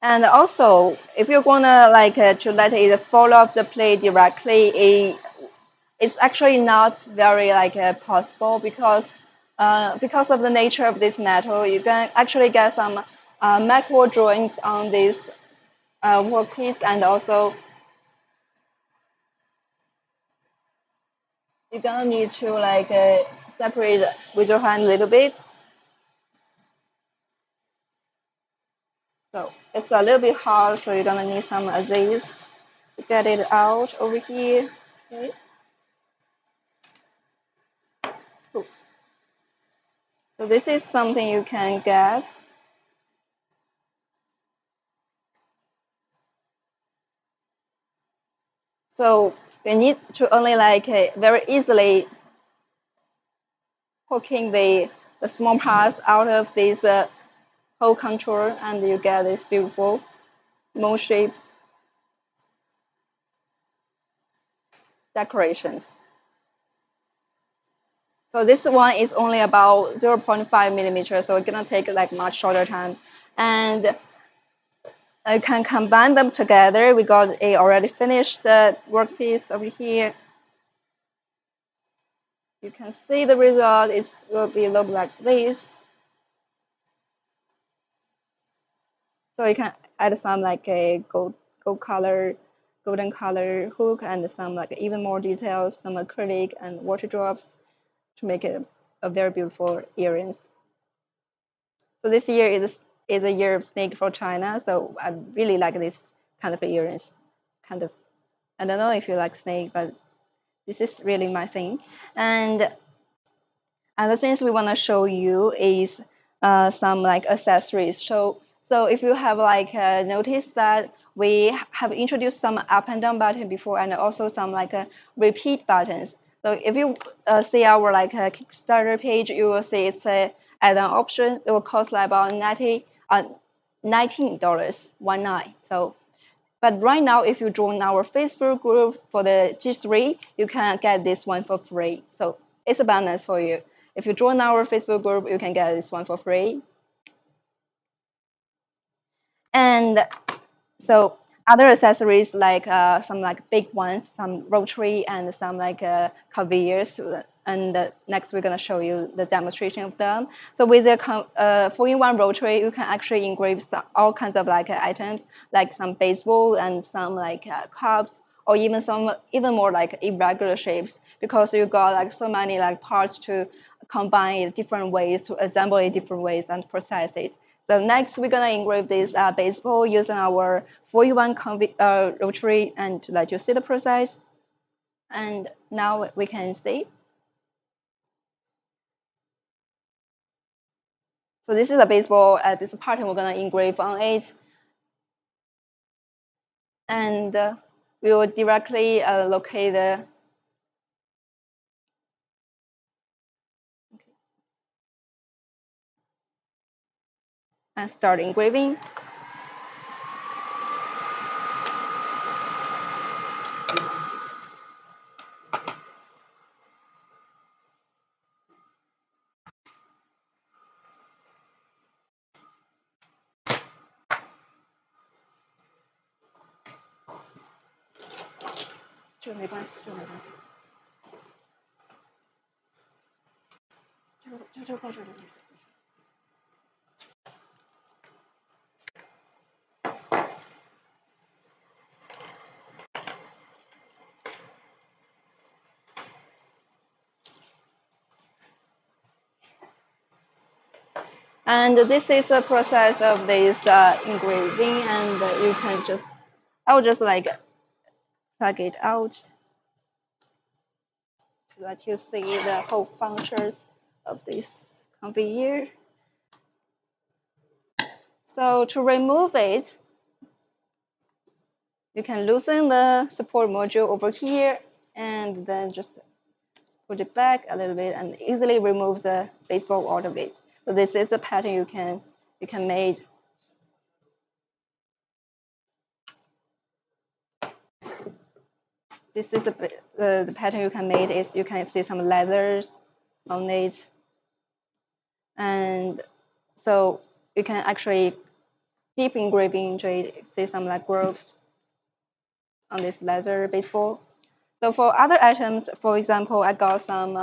And also, if you're gonna like to let it fall off the plate directly, it's actually not very like possible because of the nature of this metal, you can actually get some macro drawings on this workpiece, and also you're gonna need to like separate with your hand a little bit. So it's a little bit hard, so you're gonna need some of these to get it out over here. Okay. Cool. So this is something you can get. So you need to only like very easily poking the small parts out of this whole contour, and you get this beautiful moon shape decoration. So this one is only about 0.5 millimeters, so it's gonna take like much shorter time. And you can combine them together. We got a already finished workpiece over here. You can see the result. It will be look like this. So you can add some like a golden color hook, and some like even more details, some acrylic and water drops to make it a very beautiful earrings. So this year is a year of snake for China. So I really like this kind of earrings. Kind of, I don't know if you like snake, but this is really my thing. And other things we want to show you is some like accessories. So if you have like noticed that we have introduced some up and down button before, and also some like repeat buttons. So if you see our like Kickstarter page, you will see it's a add-on option. It will cost like about $19. So but right now, if you join our Facebook group for the G3, you can get this one for free. So it's a bonus for you. If you join our Facebook group, you can get this one for free. And so other accessories like some like big ones, some rotary and some like conveyors. And next we're gonna show you the demonstration of them. So with the 4-in-1 rotary, you can actually engrave all kinds of like items, like some baseball and some like cups, or even some even more like irregular shapes, because you got like so many like parts to combine in different ways, to assemble in different ways and process it. So next, we're gonna engrave this baseball using our 4-in-1 rotary, and to let you see the process. And now we can see. So this is a baseball. This pattern we're gonna engrave on it, and we will directly locate the. Okay. And start engraving.这个没关系，这个没关系。就在这里。And this is the process of this engraving, and you can just, I will just like plug it out to let you see the whole functions of this conveyor. So to remove it, you can loosen the support module over here, and then just put it back a little bit and easily remove the baseball out of it. So this is a pattern you can make. This is the pattern you can make. Is you can see some leathers on it, and so you can actually deep engraving into it. See some like grooves on this leather baseball. So for other items, for example, I got some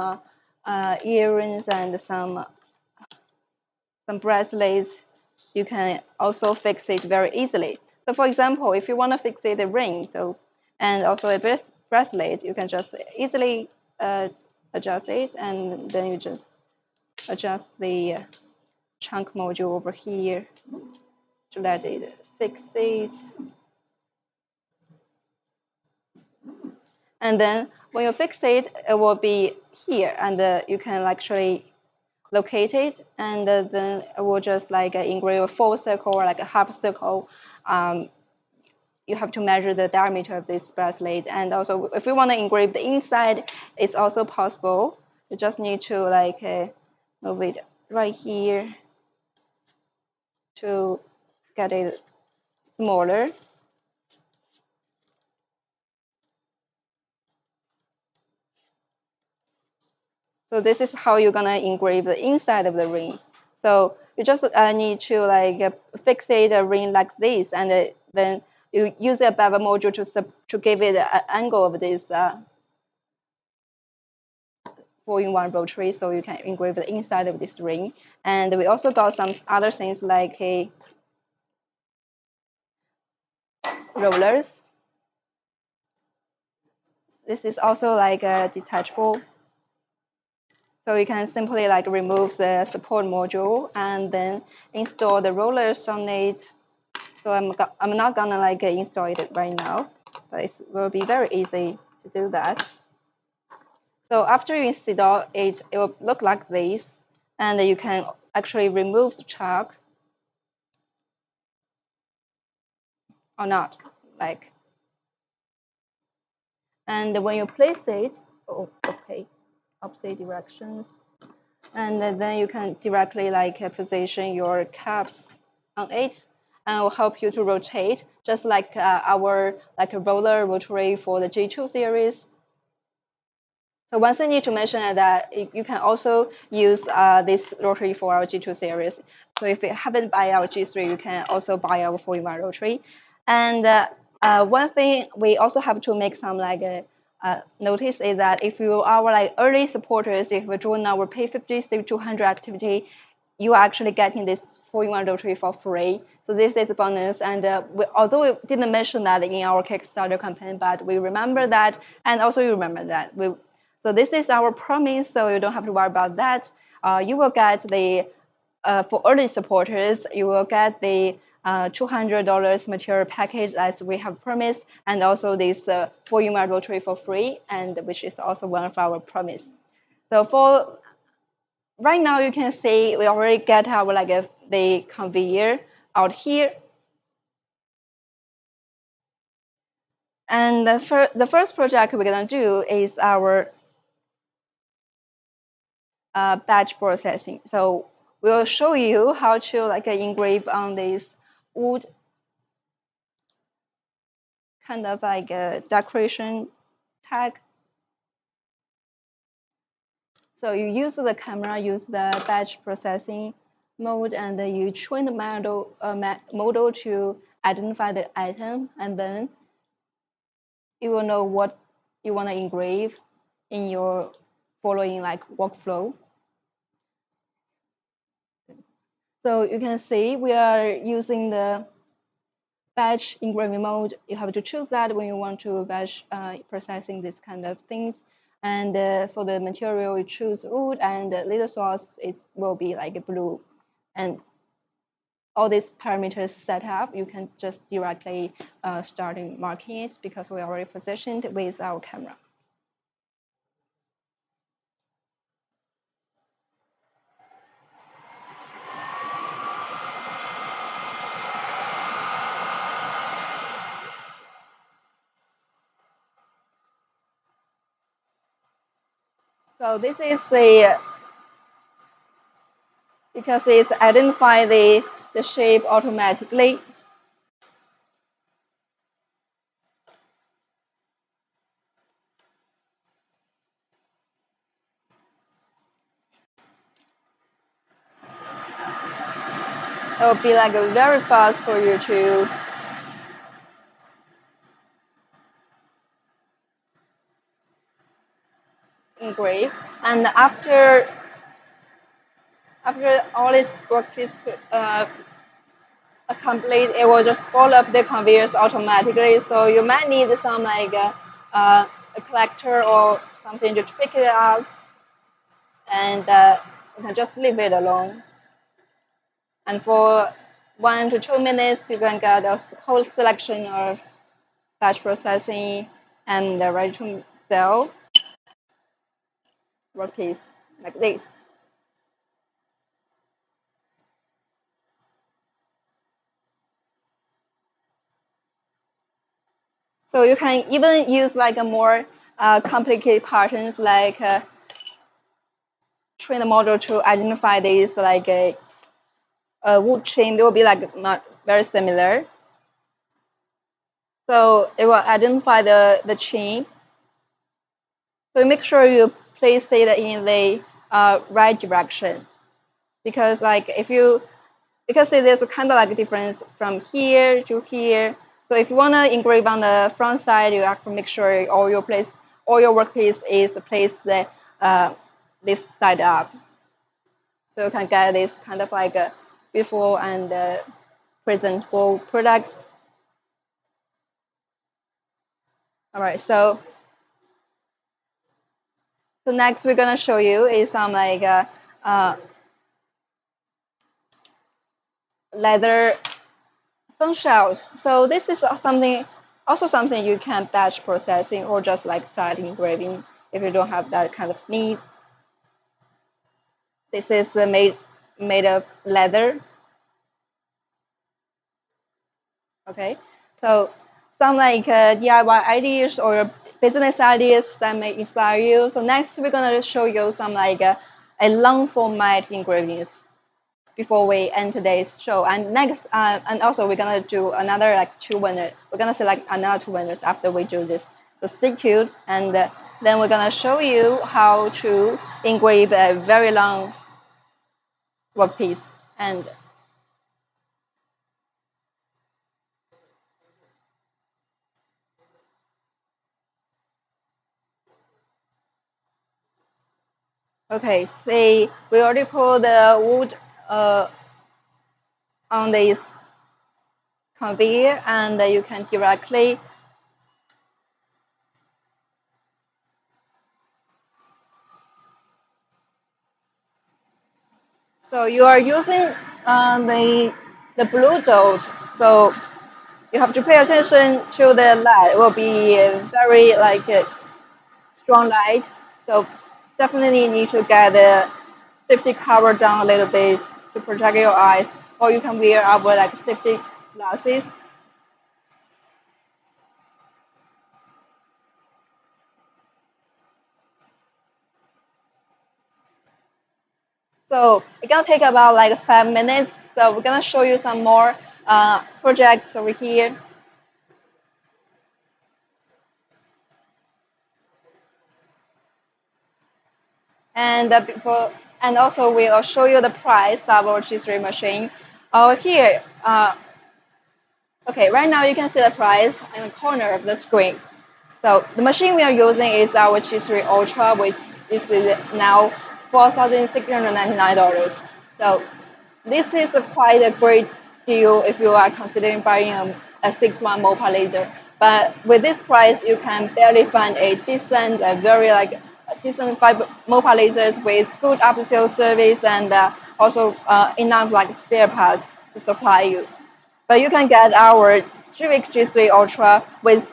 earrings and some bracelets. You can also fix it very easily. So for example, if you want to fix it a ring, and also a bracelet, you can just easily adjust it, and then you just adjust the chunk module over here to let it fix it. And then when you fix it, it will be here, and you can actually locate it, and then it will just like engrave a full circle or like a half circle. You have to measure the diameter of this bracelet, and also if you want to engrave the inside, it's also possible. You just need to like move it right here to get it smaller. So this is how you're gonna engrave the inside of the ring. So you just need to like fixate a ring like this, and then you use a bevel module to give it an angle of this 4-in-1 rotary, so you can engrave the inside of this ring. And we also got some other things like rollers. This is also like detachable. So you can simply like remove the support module and then install the rollers on it. So I'm not gonna like install it right now, but it will be very easy to do that. So after you install it, it will look like this, and you can actually remove the chuck or not, like. And when you place it, oh, okay, opposite directions, and then you can directly like position your caps on it, and it will help you to rotate, just like our like a roller rotary for the G2 series. So one thing I need to mention is that you can also use this rotary for our G2 series. So if you haven't buy our G3, you can also buy our 4-in-1 rotary. And one thing we also have to make some like notice is that if you are like early supporters, if you join our Pay 50 Save 200 activity, you are actually getting this 4-in-1 rotary for free. So this is a bonus. And although we didn't mention that in our Kickstarter campaign, but we remember that, and also you remember that. So this is our promise, so you don't have to worry about that. You will get the, for early supporters, you will get the $200 material package as we have promised, and also this 4-in-1 rotary for free, and which is also one of our promise. So for right now, you can see we already get our like the conveyor out here. And the first project we're gonna do is our batch processing. So we'll show you how to like engrave on this wood kind of like a decoration tag. So you use the camera, use the batch processing mode, and then you train the model to identify the item, and then you will know what you want to engrave in your following like workflow. So you can see we are using the batch engraving mode. You have to choose that when you want to batch processing this kind of things. And for the material, you choose wood, and the little source it will be like a blue. And all these parameters set up, you can just directly start marking it because we already positioned with our camera. So this is the, because it's identify the shape automatically. It will be like very fast for you to engrave. And after all its work is complete, it will just follow up the conveyors automatically. So you might need some like a collector or something to pick it up, and you can just leave it alone. And for 1 to 2 minutes, you can get a whole selection of batch processing and ready to sell workpiece like this. So you can even use like a more complicated patterns, like train the model to identify these like a wood chain. They will be like not very similar. So it will identify the chain. So make sure you place it in the right direction, because like if you, because there's a kind of like a difference from here to here. So if you want to engrave on the front side, you have to make sure all your workpiece is placed this side up. So you can get this kind of like a beautiful and presentable products. All right, so So next we're gonna show you is some like leather phone shells. So this is something you can batch processing or just like start engraving if you don't have that kind of need. This is made of leather. Okay, so some like DIY ideas or business ideas that may inspire you. So next we're gonna show you some like a long format engravings before we end today's show. And next, and also we're gonna do another like two winners. We're gonna select another two winners after we do this. So stay tuned, and then we're gonna show you how to engrave a very long workpiece. And okay, see, we already put the wood on this conveyor, and you can directly. So you are using the blue dot. So you have to pay attention to the light. It will be very like strong light. So definitely need to get the safety cover down a little bit to protect your eyes, or you can wear our like safety glasses. So it's gonna take about like 5 minutes. So we're gonna show you some more projects over here. And and also we'll show you the price of our G3 machine. Here, okay, right now you can see the price in the corner of the screen. So the machine we are using is our G3 Ultra, which is now $4,699. So this is quite a great deal if you are considering buying a 6-1 MOPA laser. But with this price, you can barely find a decent, very like decent fiber MOPA lasers with good after-sales service and also enough like spare parts to supply you. But you can get our GWEIKE G3 Ultra with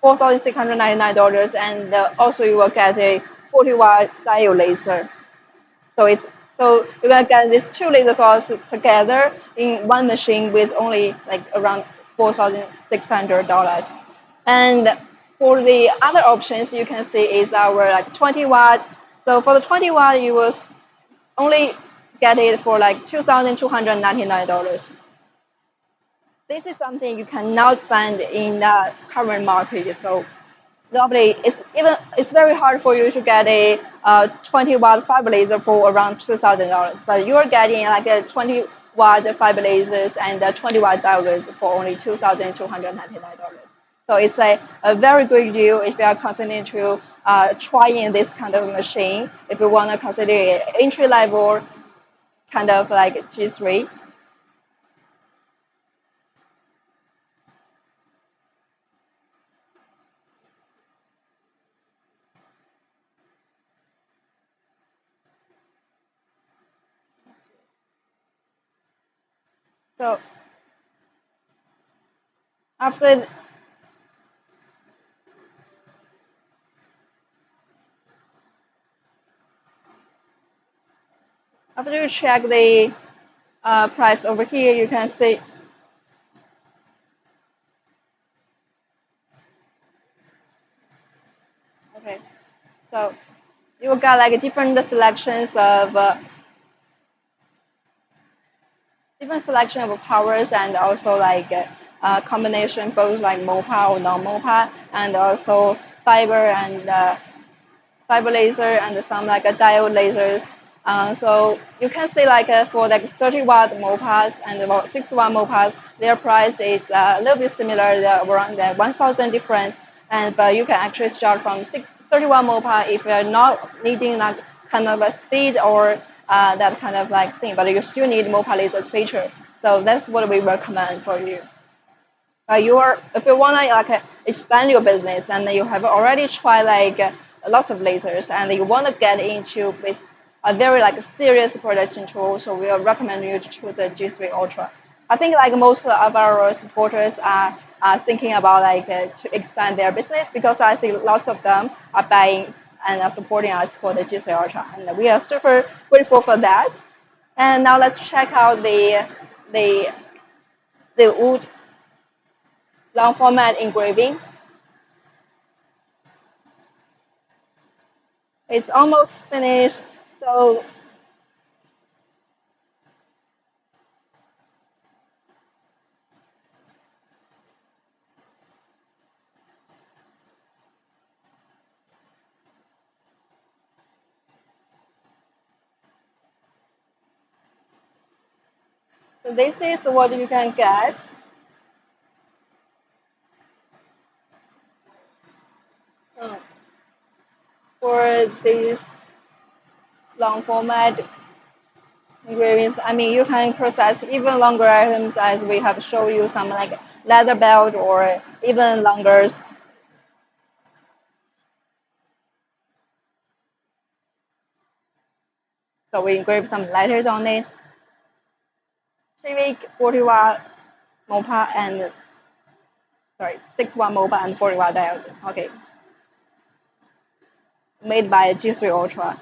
$4,699, and also you will get a 40-watt diode laser. So it's so you're gonna get these two laser sources together in one machine with only like around $4,600. And for the other options you can see is our like 20-watt. So for the 20-watt you will only get it for like $2,299. This is something you cannot find in the current market. So normally it's very hard for you to get a 20-watt fiber laser for around $2,000, but you are getting like a 20-watt fiber lasers and a 20-watt diodes for only $2,299. So it's a very good deal if you are considering to trying this kind of machine. If you want to consider entry level kind of like G3. So after after you check the price over here, you can see. Okay, so you got like different selections of powers, and also like combination both like MOPA or non-MOPA, and also fiber and fiber laser and some like diode lasers. So you can see like for like 30-watt MOPAs and about 6-watt MOPAs, their price is a little bit similar, around the 1,000 difference. And but you can actually start from 30-watt MOPA if you're not needing like kind of a speed or that kind of like thing, but you still need MOPA lasers feature. So that's what we recommend for you. If you wanna like expand your business and you have already tried like lots of lasers, and you want to get into with a very like serious production tool, so we'll recommend you to choose the G3 Ultra. I think like most of our supporters are thinking about like to expand their business, because I think lots of them are buying and are supporting us for the G3 Ultra, and we are super grateful for that. And now let's check out the the wood long format engraving. It's almost finished, so this is what you can get. Hmm. For this long format engravings. I mean, you can process even longer items, as we have shown you some like leather belt or even longer. So we engrave some letters on it. 3-week 40-watt MOPA and sorry, 6-watt MOPA and 40-watt diode. Okay, made by G3 Ultra.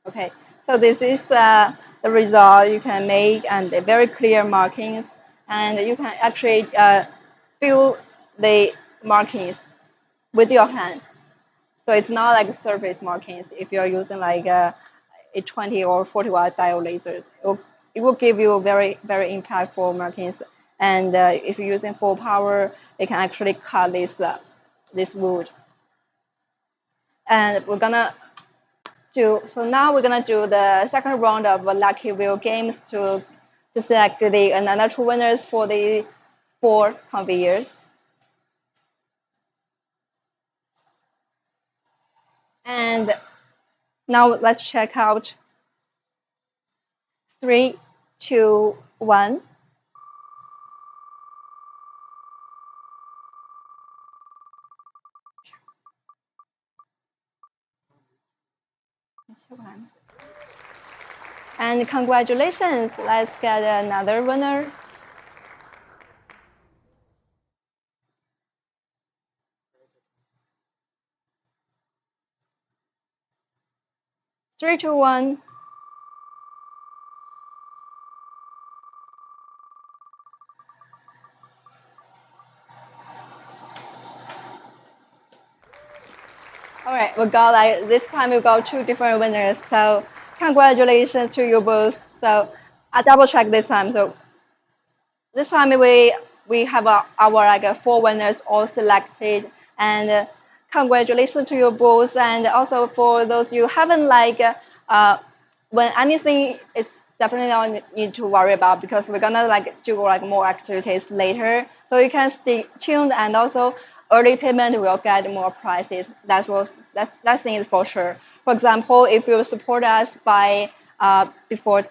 Okay, so this is the result you can make, and the very clear markings, and you can actually fill the markings with your hand. So it's not like surface markings. If you're using like a 20 or 40-watt diode laser, it will give you very impactful markings. And if you're using full power, it can actually cut this wood. And we're gonna now we're gonna do the second round of lucky wheel games to select the another two winners for the 4 conveyors. And now let's check out 3, 2, 1. And congratulations, let's get another winner. Three, two, one. All right, we got like this time we got 2 different winners. So congratulations to you both. So I double check this time. So this time we have our like 4 winners all selected, and congratulations to you both. And also for those you haven't like when anything is definitely not need to worry about, because we're gonna like do like more activities later, so you can stay tuned. And also early payment will get more prizes. That thing is for sure. For example, if you support us by before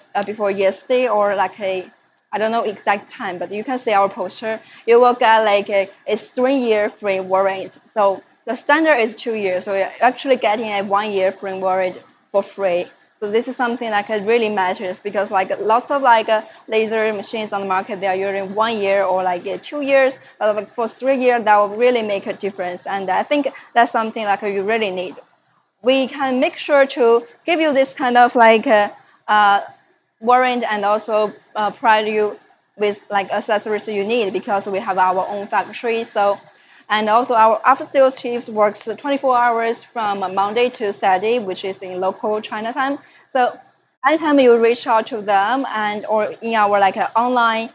yesterday, or like I don't know exact time, but you can see our poster. You will get like a 3-year free warranty. So the standard is 2 years, so you're actually getting a 1-year free warranty for free. So this is something that really matters, because like lots of like laser machines on the market, they are using 1 year or like 2 years, but like for 3 years that will really make a difference. And I think that's something like you really need. We can make sure to give you this kind of like warrant, and also provide you with like accessories you need, because we have our own factory. So, and also our after sales teams works 24 hours from Monday to Saturday, which is in local China time. So anytime you reach out to them, and or in our like online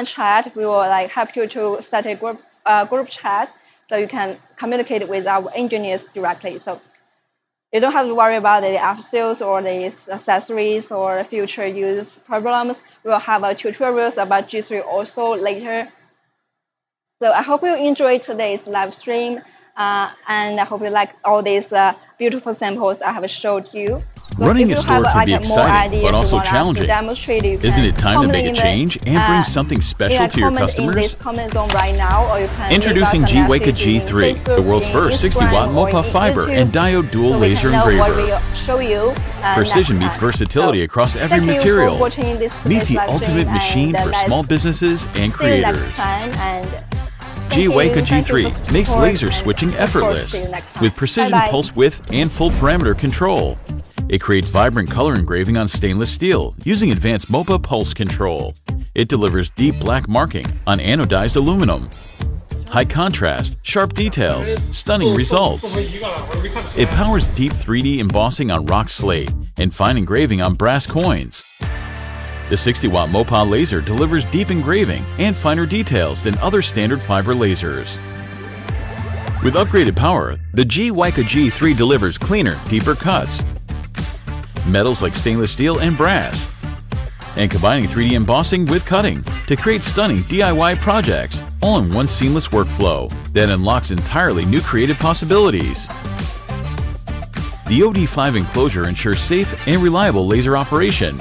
chat, we will like help you to set a group chat, so you can communicate with our engineers directly. So you don't have to worry about the after sales or the accessories or future use problems. We will have a tutorials about G3 also later. So I hope you enjoyed today's live stream. And I hope you like all these beautiful samples I have showed you. So Running if a you store have, can be more exciting, ideas but you also want us to challenging. demonstrate, you Isn't can it time to comment make a in the, change and bring something special to your comment in this customers? comment zone right now, or you can Introducing leave us a GWEIKE message in G3, Facebook, the world's in first 60W Instagram, or MOPA in fiber YouTube, and diode dual so we laser can know what engraver. we show you Precision next meets time. versatility So, across every thank material. You for watching this Meet the live ultimate stream, machine and for let's small businesses and see you next creators. time, and GWEIKE thank you G3 for makes support, laser and switching look forward to effortless see you next time. with precision Bye-bye. pulse width and full parameter control. It creates vibrant color engraving on stainless steel using advanced MOPA pulse control. It delivers deep black marking on anodized aluminum. High contrast, sharp details, stunning results. It powers deep 3D embossing on rock slate and fine engraving on brass coins. The 60W MOPA laser delivers deep engraving and finer details than other standard fiber lasers. With upgraded power, the GWEIKE G3 delivers cleaner, deeper cuts, metals like stainless steel and brass, and combining 3D embossing with cutting to create stunning DIY projects, all in one seamless workflow that unlocks entirely new creative possibilities. The OD5 enclosure ensures safe and reliable laser operation.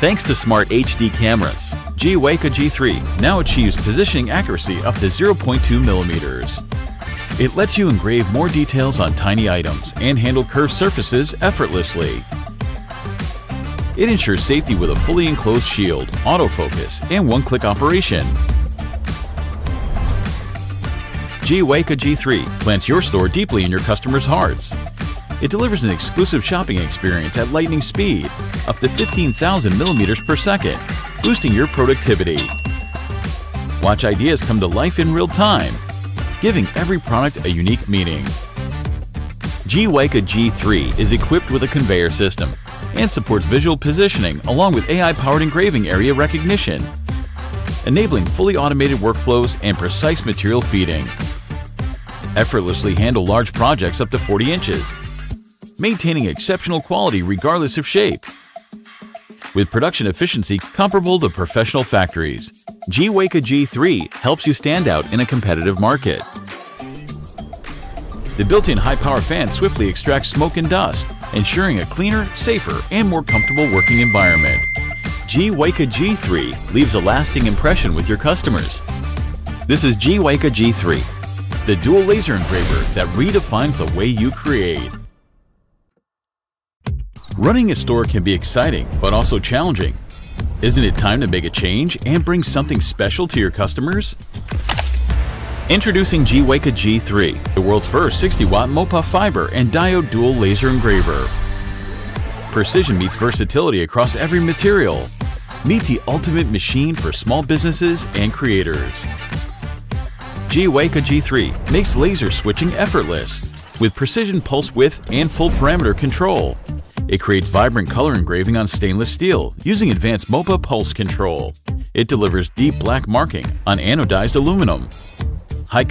Thanks to smart HD cameras, GWEIKE G3 now achieves positioning accuracy up to 0.2 millimeters. It lets you engrave more details on tiny items and handle curved surfaces effortlessly. It ensures safety with a fully enclosed shield, autofocus, and one-click operation. GWEIKE G3 plants your store deeply in your customers' hearts. It delivers an exclusive shopping experience at lightning speed, up to 15,000 millimeters per second, boosting your productivity. Watch ideas come to life in real time, giving every product a unique meaning. GWEIKE G3 is equipped with a conveyor system and supports visual positioning along with AI-powered engraving area recognition, enabling fully automated workflows and precise material feeding. Effortlessly handle large projects up to 40 inches, maintaining exceptional quality regardless of shape. With production efficiency comparable to professional factories, GWEIKE G3 helps you stand out in a competitive market. The built-in high-power fan swiftly extracts smoke and dust, ensuring a cleaner, safer, and more comfortable working environment. GWEIKE G3 leaves a lasting impression with your customers. This is GWEIKE G3, the dual laser engraver that redefines the way you create. Running a store can be exciting, but also challenging. Isn't it time to make a change and bring something special to your customers? Introducing GWEIKE G3, the world's first 60W MOPA fiber and diode dual laser engraver. Precision meets versatility across every material. Meet the ultimate machine for small businesses and creators. GWEIKE G3 makes laser switching effortless with precision pulse width and full parameter control. It creates vibrant color engraving on stainless steel using advanced MOPA pulse control. It delivers deep black marking on anodized aluminum. High